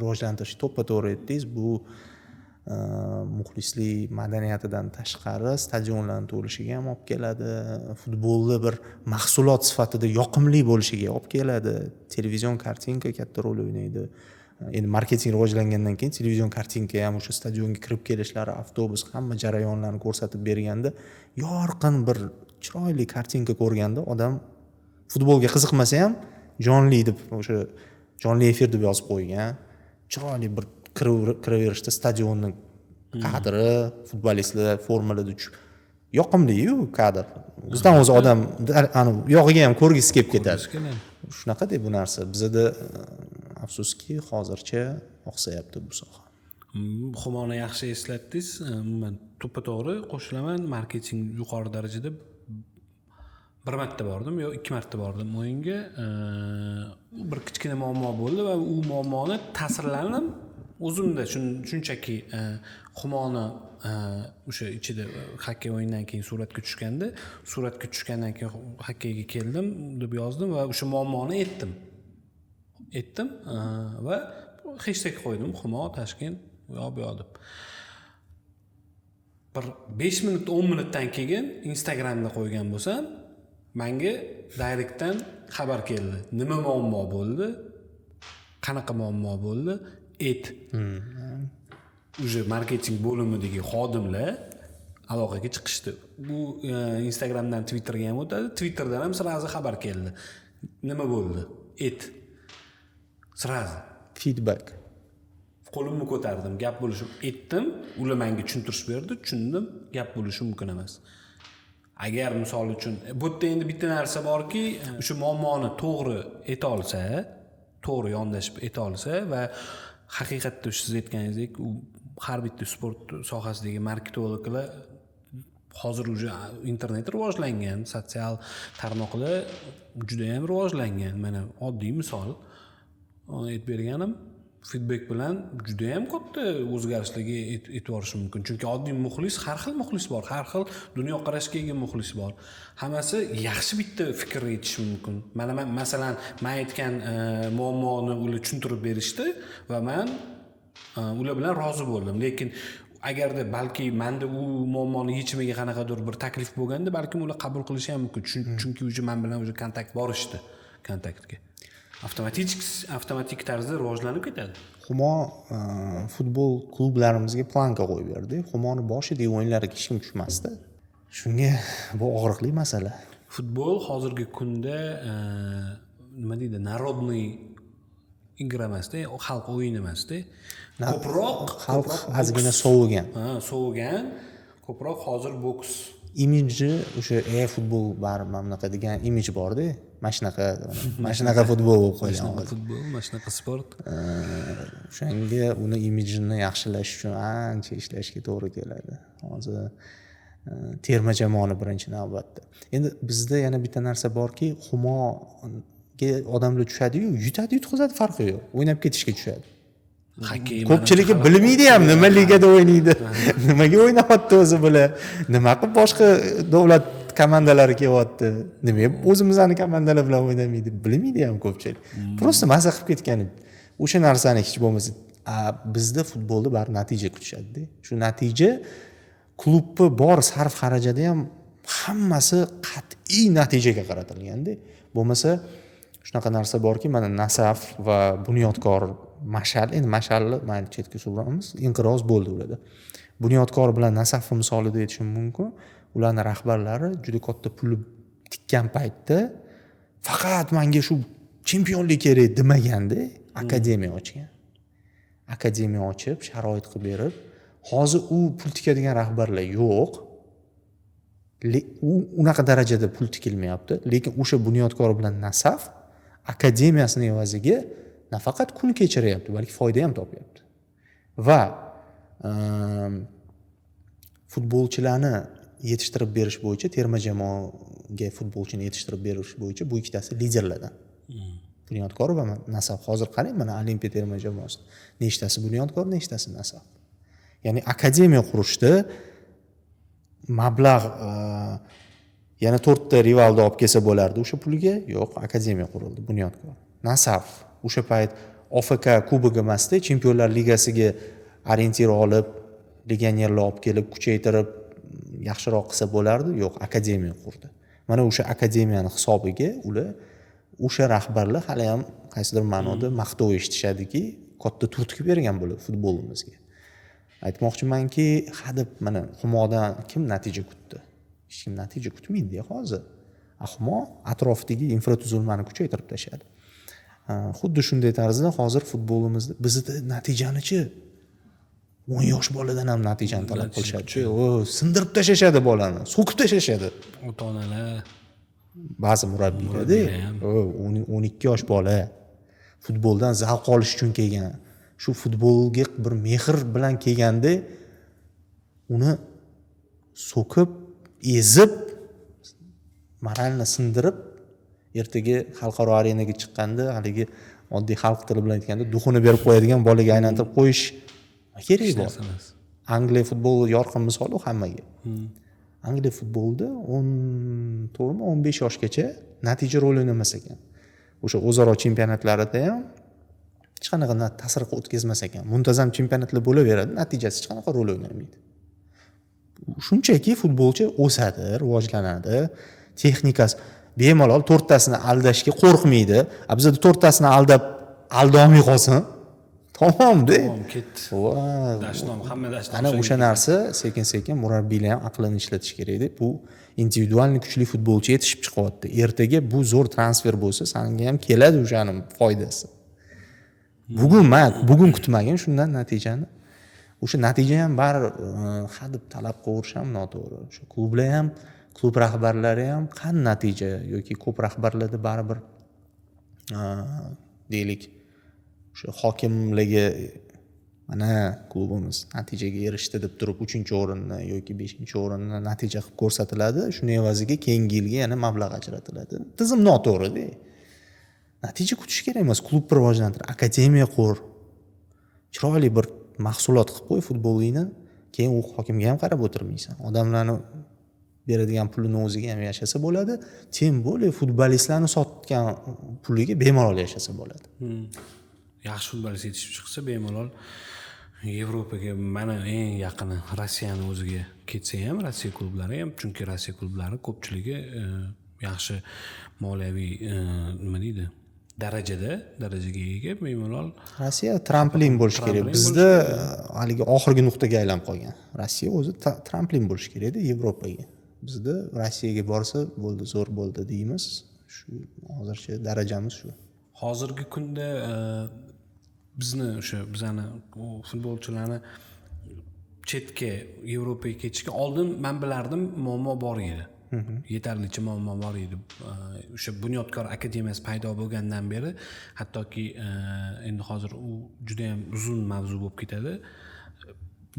rivojlantirish to'ppa-to'g'ri aytdingiz. Bu muxlislik madaniyatidan tashqari stadionlarning to'lishiga ham olib keladi. Futbolni bir mahsulot sifatida yoqimli bo'lishiga olib keladi. Televizion kartinka katta rol o'ynaydi. Endi marketing rivojlangandan keyin televizion kartinka ham o'sha stadionga kirib kelishlari, avtobus, hamma jarayonlarni ko'rsatib berganda, yorqin bir chiroyli kartinka ko'rganda odam futbolga qiziqmasa ham jonli deb o'sha jonli efir deb yozib qo'ygan. Chiroyli bir kiraverishda stadionning kadri, futbolistlar formalada yoqimli-yu kadr. Bizdan o'zi odam yog'iga ham ko'rgisi kelib ketadi. Shunaqa deb bu narsa bizda afsuski hozircha oqsayapti bu soha. Xumoni yaxshi eslatdingiz. Men to'ppa-to'g'ri qo'shilaman. Marketing yuqori darajada bir marta bordim yo 2 marta bordim o'yinga. Bir kichkina muammo bo'ldi va u muammoni ta'sirlanib o'zimda shunchaki Xumoni o'sha ichida xokkey o'yindan keyin suratga tushgandan keyin xokkeyga keldim deb yozdim va o'sha muammoni aytdim va hashtag qo'ydim, Xumo Toshkent deb. Bir 5 minut 10 minutdan keyin Instagramda qo'ygan bo'lsam, menga direktdan xabar keldi. Nima muammo bo'ldi? Qanaqa muammo bo'ldi? Уже marketing bo'limidagi xodimlar aloqaga chiqishdi. Bu Instagramdan Twitterga ham o'tadi. Twitterdan ham sirazi xabar keldi. Nima bo'ldi? Sirazi feedback. Qo'limni ko'tardim, gap bo'lishim aytdim, ular menga tushuntirish berdi, tushundim, gap bo'lishi mumkin emas. Agar misol uchun bu yerda endi bitta narsa borki, o'sha muammoni to'g'ri ayta olsa, to'g'ri yondashib ayta olsa va haqiqatda siz aytganingizdek, u har bitta sport sohasidagi marketologlar hozir уже internet rivojlangan, sotsial tarmoqlar juda ham rivojlangan. Mana oddiy misol aytib berganim, feedback bilan juda ham katta o'zgarishlarga e'tiborish mumkin. Chunki oddiy muxlis, har xil muxlis bor, har xil dunyoqarashga ega muxlis bor. Hammasi yaxshi bitta fikr aytishi mumkin. Mana masalan, men aytgan muammoni ular tushuntirib berishdi va men ular bilan rozi bo'ldim. Lekin agarda balki menda u muammoni yechimiga qanaqadir bir taklif bo'lganda, balki ular qabul qilishi ham mumkin. Chunki men bilan kontakt bor ishdi. kontaktga. Avtomatik tarzda rivojlanib ketadi. Humo futbol klublarimizga planka qo'yib berdi. Humoni boshidagi o'yinlarga hech kim tushmasdi. Shunga bu og'riqli masala. Futbol hozirgi kunda nima deydi, народный igra emasda, xalq o'yini emasda. Ko'proq xalq ozgina sovigan. Sovigan. Ko'proq hozir boks imidji o'sha futbol bar mamlaqa degan imij bor-da. Mashnaqa futbol bo'lib qolgan. Futbol, mashnaqa sport. O'shanga uni imijini yaxshilash uchun ancha ishlashga to'g'ri keladi. Hozir terma jamoani birinchi navbatda. Endi bizda yana bitta narsa borki, Humoga odamlar tushadi-yu, yutadi, yutqizadi, farqi yo'q. O'ynab ketishga tushadi. Ko'pchiligi bilmaydi ham nima ligada o'ynaydi, nimaga o'ynayapti o'zi bular, nima qilib boshqa davlat komandalari kelyapti, nima o'zimizning komandalar bilan o'ynamaydi, bilmaydi ham ko'pchilik. Prosta maza qilib ketgan. O'sha narsani hech bo'lmasa bizda futbolda bari natija kutishadi-da. Shu natija klubni bor sarf xarajati ham hammasi qat'iy natijaga qaratilganda. Bo'lmasa shunaqa narsa borki, mana Nasaf va Bunyodkor endi Mashalni mayli chetga suramiz, inqiroz bo'ldi ularda. Bunyodkor bilan Nasaf misolida aytishim mumkin. Ularning rahbarlari juda katta pul tikkan paytda faqat menga shu chempionlik kerak demaganda akademiya ochgan. Akademiya ochib, sharoit qilib berib, hozir u pul tikadigan rahbarlar yo'q. U unaqa darajada pul tikilmayapti, lekin o'sha Bunyodkor bilan Nasaf akademiyasining evaziga nafaqat kun kechiryapti, balki foyda ham topyapti. Va futbolchilarni yetishtirib berish bo'yicha, terma jamoaga futbolchini yetishtirib berish bo'yicha bu ikkitasi liderlardan. Bunyodkor va Nasaf. Hozir qarang, mana Olimpiya terma jamoasi. Nechtasi Bunyodkor, nechtasi Nasaf. Ya'ni akademiya qurishda mablag' yana 4 ta rivalni olib kelsa bo'lardi o'sha pulga. Yo'q, akademiya qurildi Bunyodkor. Nasaf o'sha payt OFK kubogi emasda, Chempionlar ligasiga orientir olib, legionerlar olib kelib, kuchaytirib, yaxshiroq qilsa bo'lardi. Yo'q, akademiya qurdi. Mana o'sha akademiyani hisobiga ular o'sha rahbarlar hali ham qaysidir ma'noda maqtov eshitishadiki, katta turtki bergan bo'ladi futbolimizga. Aytmoqchimanki, hadeb mana Humodan kim natija kutdi? Hech kim natija kutmaydi hozir. Humo atrofidagi infratuzilmani kuchaytirib tashladi. Xuddi shunday tarzda hozir futbolimizda bizda natijani-chi 10 yosh boladan ham natijani talab qilishadi. Sindirib tashlashadi bolani, so'kib tashlashadi. Ota-onalar, ba'zi murabbiylarda 12 yosh bola futboldan zavq olish uchun kelgan. Shu futbolga bir mehr bilan kelganda uni so'kib, ezib, moralni sindirib, ertaga xalqaro arenaga chiqqanda, haligi oddiy xalq tili bilan aytganda, duxini berib qo'yadigan bolaga aylantirib qo'yish kerak bor. Angliya futboli yorqin misol hammaga. Angliya futbolida 14-15 yoshgacha natija rol o'ynamas ekan. O'sha o'zaro chempionatlarida ham hech qanaqa ta'sir o'tkazmas ekan. Muntazam chempionatlar bo'laveradi, natijasi hech qanaqa rol o'ynamaydi. Shunchaki futbolchi o'sadi, rivojlanadi, texnikasi bemalol 4 tasini aldashga qo'rqmaydi. Bizda 4 tasini aldolmay qolsin. Tamomda. Tamom, ketdi. Dashnom, hamma dashnom. Ana o'sha narsa sekin-sekin murabbiylar ham aqlini ishlatish kerak edi. Bu individualni kuchli futbolchi yetishib chiqyapti. Ertaga bu zo'r transfer bo'lsa, senga ham keladi o'shaning foydasi. Bugun kutmagin shundan natijani. O'sha natija ham bar hadeb talab qilirish ham noto'g'ri. O'sha klublar ham, klub rahbarlari ham qanday natija yoki ko'p rahbarlarda baribir deylik o'sha hokimlarga mana klubimiz natijaga erishdi deb turib 3-o'rinni yoki 5-o'rinni natija qilib ko'rsatiladi. Shuning evaziga keyingi yilga yana mablag' ajratiladi. Tizim noto'g'ri-da. Natija kutish kerak emas, klubni rivojlantir, akademiya qur. Chiroyli bir mahsulot qilib qo'y futbolingni, keyin u hokimga ham qarab o'tirmaysan. Odamlarni beradigan pulini o'ziga ham yashasa bo'ladi, tem bo'lib futbolistlarni sotgan puliga bemalol yashasa bo'ladi. Yaxshi futbolist yetishib chiqsa bemalol Yevropaga, mana eng yaqini Rossiyani o'ziga ketsa ham, Rossiya klublari ham, chunki Rossiya klublari ko'pchiligi yaxshi moliyaviy nima deydi darajaga ega mehmonlar. Rossiya tramplin bo'lishi kerak. Bizda haligi oxirgi nuqtaga aylanib qolgan. Rossiya o'zi tramplin bo'lishi kerak-da Yevropaga. Bizda Rossiyaga borsa bo'ldi, zo'r bo'ldi deymiz. Shu hozircha darajamiz shu. Hozirgi kunda bizani futbolchilarni chetga Yevropaga ketishga oldin men bilardim muammo bor edi. Yetarlicha muammo bor edi. O'sha bunyodkor akademiyasi paydo bo'lgandan beri, hattoki endi hozir u juda ham uzun mavzu bo'lib ketadi.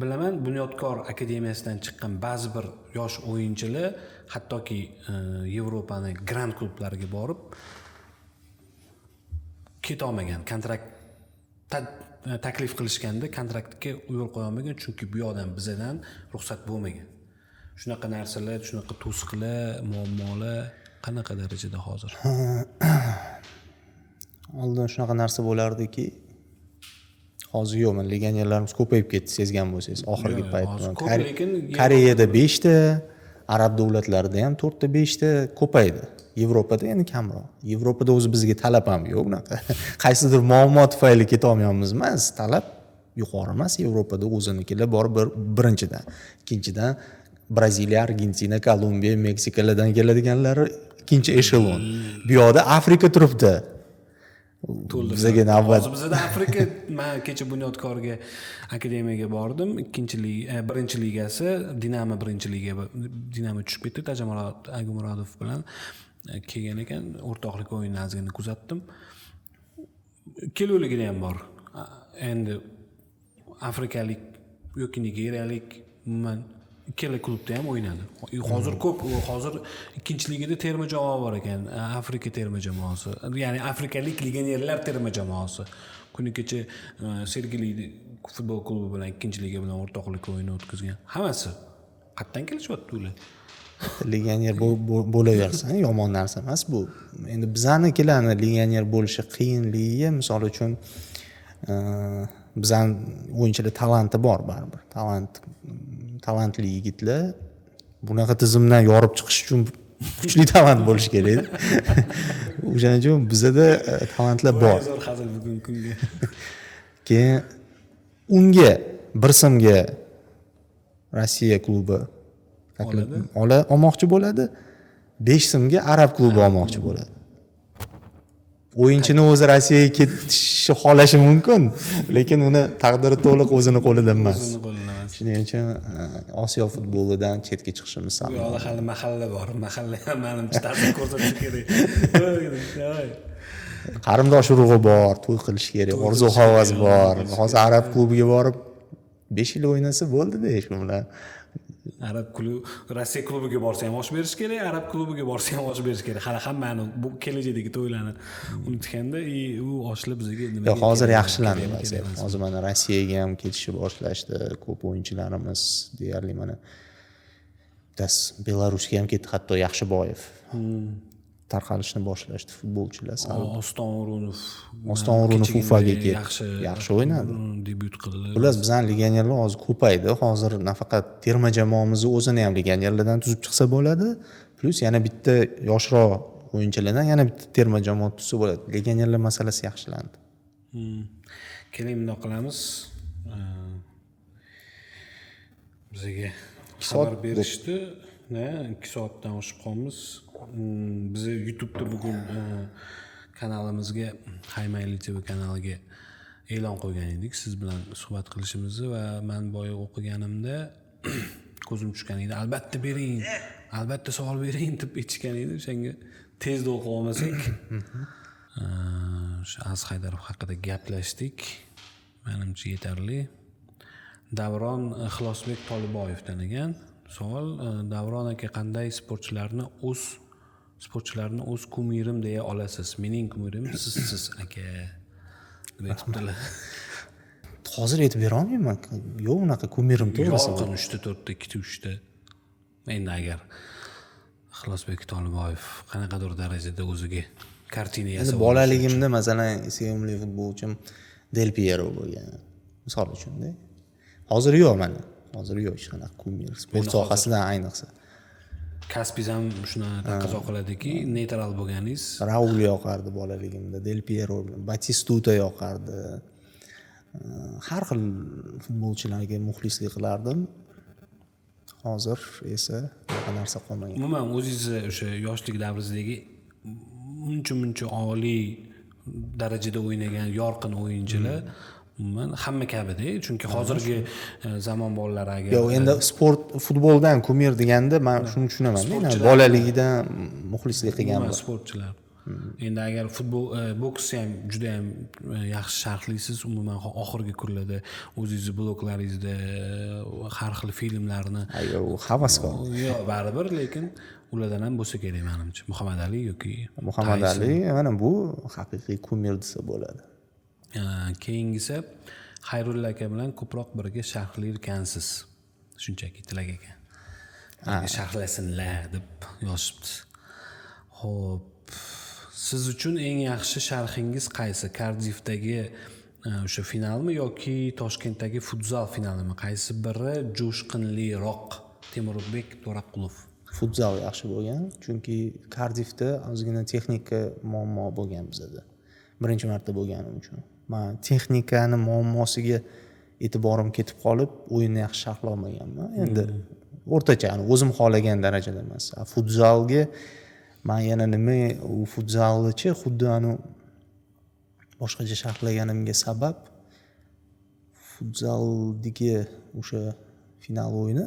Bilaman, bunyodkor akademiyasidan chiqqan ba'zi bir yosh o'yinchilar hattoki Yevropaning grand klublariga borib keta olmagan, kontrakt taklif qilishganda kontraktga yo'l qo'ya olmagan, chunki bu yoqdan bizadan ruxsat bo'lmagan. Shunaqa narsalar, shunaqa to'siqlar, muammolar qanaqa darajada hozir? Oldin shunaqa narsa bo'lardiki, hozir yo'q. Legionerlarimiz ko'payib ketdi, sezgan bo'lsangiz, oxirgi paytda. Koreyada 5 ta, arab davlatlarida ham 4 ta, 5 ta ko'paydi. Yevropada endi kamroq. Yevropada o'zi bizga talab ham yo'q unaqa. Qaysidir muammo tufayli keta olmayapmiz emas, talab yuqori emas Yevropada o'zinikilar bor birinchidan. Ikkinchidan Braziliya, Argentina, Kolumbiya, Meksikalardan keladiganlari ikkinchi eshelon. Bu yoqda Afrika turibdi. Bizga navbat. Hozir bizda Afrika, men kecha bunyodkorga akademiyaga bordim. Birinchi ligasi, Dinamo birinchi liga. Dinamo tushib ketdi, Tajamurod Agumurodov bilan kelgan ekan, o'rtoqlik o'yinini ozgina kuzatdim. Keluvligida ham bor. Endi afrikalik yoki nigeriyalik, umuman ikkala klubda ham o'ynadi. Hozir ko'p, hozir ikkinchi ligada terma jamoa bor ekan, Afrika terma jamoasi. Ya'ni afrikalik legionerlar terma jamoasi. Kuni kecha Sergeli futbol klubi bilan ikkinchi liga bilan o'rtoqlik o'yini o'tkazgan. Hammasi qayerdan kelishyapti ular? Legioner bo'laversin, yomon narsa emas bu. Endi bizanikilarni legioner bo'lishi qiyinligi, misol uchun bizning o'yinchilar talanti bor baribir. Talantli yigitlar bunaqa tizimdan yorib chiqish uchun kuchli talant bo'lishi kerak. O'shaning uchun bizda talantlar bor. Hazil bugun kunga. Keyin unga bir so'mga Rossiya klubi olmoqchi bo'ladi, 5 so'mga arab klubi olmoqchi bo'ladi. O'yinchini o'zi Rossiyaga ketishni xohlashi mumkin, lekin uni taqdiri to'liq o'zini qo'lida emas. Shuning uchun Osiyo futbolidan chetga chiqishimiz zarur. Bu yoqda hali mahalla bor. Mahalla ham menimcha ta'sir ko'rsatishi kerak. Qarindosh urug'i bor, to'y qilish kerak, orzu havas bor. Hozir arab klubiga borib 5 yil o'ynasa bo'ldi-da shu bilan. Arab klubi, Rossiya klubiga borsa ham osh berish kerak, arab klubiga borsa ham osh berish kerak. Hali hammani bu kelajakdagi to'ylarni unutganda, u oshlar bizga nima? Yo'q, hozir yaxshilandi vaziyat. Hozir mana Rossiyaga ham ketishni boshlashdi. Ko'p o'yinchilarimiz deyarli mana Belarusga ham ketdi, hatto Yaxshiboyev. Tarqalishni boshlashdi futbolchilar. Ostonurunov Ufaga ketdi. Yaxshi o'ynadi. Debyut qildi. Xullas, bizning legionerlar hozir ko'paydi. Hozir nafaqat terma jamoamizni o'zini ham legionerlardan tuzib chiqsa bo'ladi, plus yana bitta yoshroq o'yinchilardan yana bitta terma jamoa tuzsa bo'ladi. Legionerlar masalasi yaxshilandi. Keling, bundoq qilamiz. Bizga xabar berishdi. 2 soatdan oshib qolamiz. Biz YouTube'da bugun kanalimizga, Haymayli TV kanaliga e'lon qo'ygan edik siz bilan suhbat qilishimizni va men boya o'qiganimda ko'zim tushgan edi. Albatta bering, albatta savol bering deb aytishgan edi. O'shanga tezda o'qib olmasak, o'sha Az Haydarov haqida gaplashdik. Menimcha yetarli. Davron Ixlosbek Toliboyevdan ekan savol. Davron aka, qanday sportchilarni o'z kumirim deya olasiz? Mening kumirim sizsiz aka deb aytibdilar. Hozir aytib bera olmayman. Yo'q, unaqa kumirim to'g'risi. 3 ta 4 ta 2 ta 3 ta. Endi agar Ixlosbek Toliboyev qanaqadir darajada o'ziga kartina yasab, bolaligimda masalan sevimli futbolchim Del Piero bo'lgan. Misol uchun-da. Hozir yo'q mana. Hozir yo'q hech qanaqa kumir. Sport sohasidan ayniqsa. Kasbingiz ham shuni taqozo qiladiki, neytral bo'lganingiz. Raul yoqardi bolaligimda, Del Piero, Batistuta yoqardi. Har xil futbolchilarga muxlislik qilardim. Hozir esa boshqa narsa qolmagan. Umuman o'zingizni o'sha yoshlik davringizdagi uncha oliy darajada o'ynagan yorqin o'yinchilar umuman hamma kabida, chunki hozirgi zamon bolalari agar Yo'q, endi sport futboldan kumir deganda men shuni tushunaman. Men bolaligidan muxlislik qilganman. Sportchilar. Endi agar futbol boksni ham juda ham yaxshi sharhlaysiz, umuman oxirgi kunlarda o'zingizni bloklaringizda har xil filmlarni havaskor. Yo'q, baribir, lekin ulardan ham bo'lsa kerak menimcha. Muhammad Ali yoki Muhammad Ali mana bu haqiqiy kumir desa bo'ladi. Keyingisi Xayrulla aka bilan ko'proq birga sharhlaykansiz. Shunchaki Tilak aka. Birga sharhlasinlar deb yozibdi. Xo'p, siz uchun eng yaxshi sharhingiz qaysi? Kardifdagi o'sha finalmi yoki Toshkentdagi futzal finalimi? Qaysi biri jo'shqinliroq? Temurbek To'raqulov. Futzal yaxshi bo'lgan, chunki Kardifda ozgina texnika muammo bo'lgan bizda. Birinchi marta bo'lganim uchun. Men texnikani muammosiga e'tiborim ketib qolib, o'yinni yaxshi sharhlay olmaganman. Endi o'rtacha, o'zim xohlagan darajada emas. Futzalga men yana nima u futzalchi xuddi boshqacha sharhlaganimga sabab futzaldagi o'sha final o'yini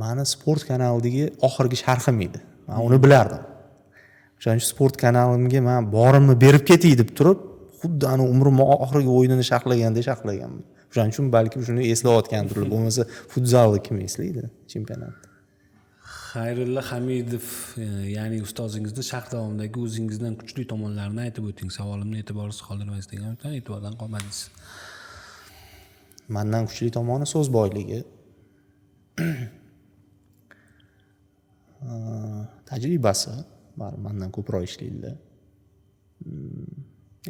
meni sport kanalidagi oxirgi sharhim edi. Men uni bilardim. O'shaning sport kanalimga men borimni berib ketay deb turib, xuddi umrim oxirgi o'yinini sharhlaganman. O'shaning uchun balki shuni eslayotgandir. Bo'lmasa futzalni kim eslaydi chempionatda. Xayrulla Hamidov, ya'ni ustozingizni sharh davomidagi o'zingizdan kuchli tomonlarini aytib o'ting. Savolimni e'tiborsiz qoldirmaysiz deganman, e'tibordan qolmadingiz. Mendan kuchli tomoni so'z boyligi. Tajribasi bor, mendan ko'proq ishlaydilar.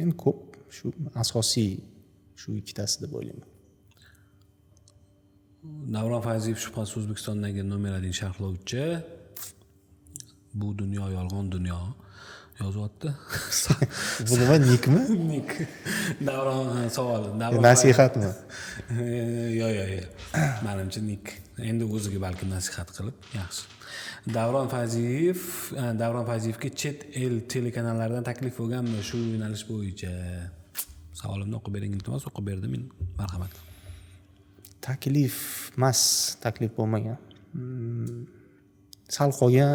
Endi ko'p shu asosiy shu ikkitasi deb o'ylayman. Davron Fayziev shubhasiz O'zbekistondagi nomer 1 sharhlovchi. Bu dunyo yolg'on dunyo yozyapti. Bu nima nikmi? Nik. Davron savol. Nasihatmi? Yo'q. Menimcha nik. Endi o'ziga balki nasihat qilib, yaxshi. Davron Fayzievga chet el telekanallaridan taklif bo'lganmi shu yo'nalish bo'yicha? Savolimni o'qib bering, iltimos, o'qib berdim, marhamat. Taklif bo'lmagan. Sal qolgan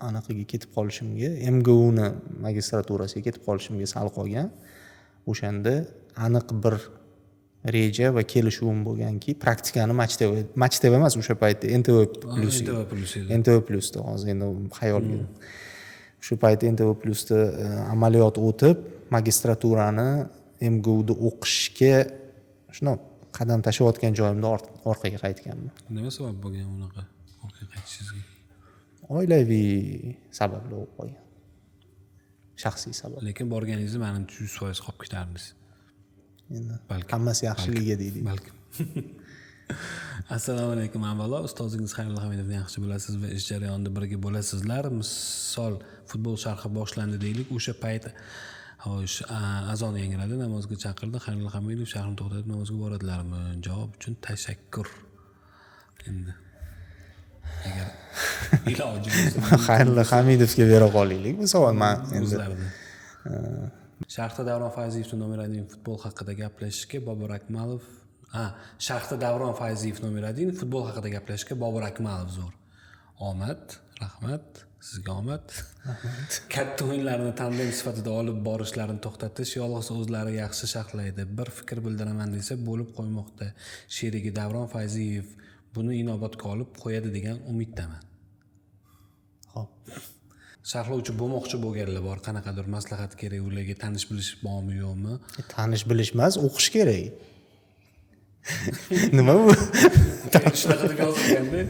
anaqaga ketib qolishimga, MGUni magistraturasiga ketib qolishimga sal qolgan. O'shanda aniq bir reja va kelishuvim bo'lganki, praktikani Machtv emas, o'sha paytda NTV Plusda hozir endi xayolga. Shu paytda NTV Plusda amaliyot o'tib, magistraturani MGUda o'qishga shuna qadam tashlayotgan joyimda orqaga qaytganman. Nima sabab bo'lgan unaqa orqaga qaytishingizga? Oilaviy sabablar bo'lib qolgan. Shaxsiy sabab. Lekin borganingizni menimcha 100% qolib ketardingiz. Endi hammasi yaxshiligiga deydi. Balki. Assalomu alaykum avvalo, ustozingiz Xayrulla Hamidovni yaxshi bilasiz va ish jarayonida birga bo'lasizlar. Misol futbol sharhi boshlandi deylik, o'sha payt azon yangradi, namozga chaqirdi. Xayrulla Hamidov sharhni to'xtatib namozga boradilarmi? Javob uchun tashakkur. Endi agar iloji bo'lsa Xayrulla Hamidovga bera qolaylik. Bu savol men endi sharhda Davron Fayzievning nomer 1 futbol haqida gaplashishga Bobur Akmalov sharhda Davron Fayziev nomer 1 futbol haqida gaplashishga Bobur Akmalov zo'r. Omad, rahmat. Sizga omad. Katta o'yinlarni tandem sifatida olib borishlarini to'xtatish yolg'iz o'zlari yaxshi sharhlaydi. Bir fikr bildiraman desa bo'lib qo'ymoqda. Sherigi Davron Fayziev buni inobatga olib qo'yadi degan umiddaman. Xo'p. Sharhlovchi bo'lmoqchi bo'lganlar bor, qanaqadir maslahat kerak, ularga tanish bilish bormi yo'qmi? Tanish bilish emas, o'qish kerak. Nima bu? Shunaqa deb yozilganda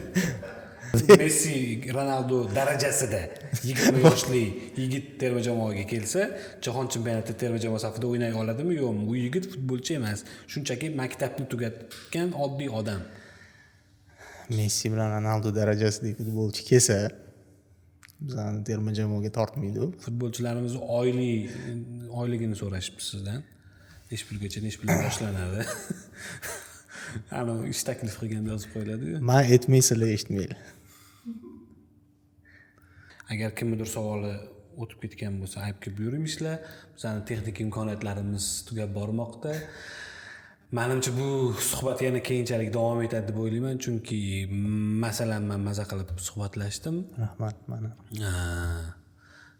Messi, Ronaldo darajasida 20 yoshli yigit terma jamoaga kelsa, jahon chempionati terma jamoa safida o'ynay oladimi yo'qmi? U yigit futbolchi emas, shunchaki maktabni tugatgan oddiy odam. Messi bilan Ronaldo darajasidagi futbolchi kelsa, bizani terma jamoaga tortmaydi u. Futbolchilarimiz oyligini so'rashibdi sizdan. Nechi pulgacha, nechi puldan boshlanadi? Ana ish taklif qilganda yozib qo'yiladi-ku. Men aytmaysizlar, eshitmaylar. Agar kimnidir savoli o'tib ketgan bo'lsa, aybga buyurmishlar. Bizning texnik imkoniyatlarimiz tugab bormoqda. Menimcha bu suhbat yana keyinchalik davom etadi deb o'ylayman, chunki masalan men maza qilib suhbatlashdim. Rahmat mana.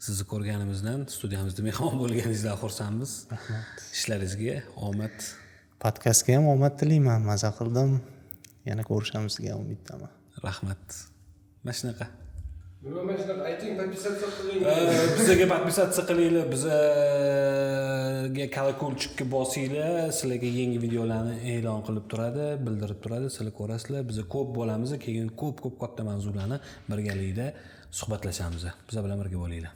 Sizni ko'rganimizdan, studiyamizda mehmon bo'lganingizdan xursandmiz. Rahmat. Ishlaringizga omad. Podcastga ham omad tilayman. Maza qildim. Yana ko'rishamizga umiddaman. Rahmat. Mashnaqa. Nima mashnaqa ayting, podpisatsiya qiling. Bizga podpisatsiya qilinglar, bizga kolokольчикka bosinglar, sizlarga yangi videolarni e'lon qilib turadi, bildirib turadi, sizlar ko'rasizlar. Biz ko'p bo'lamiz, keyin ko'p katta mavzularni birgalikda suhbatlashamiz. Biz bilan birga bo'linglar.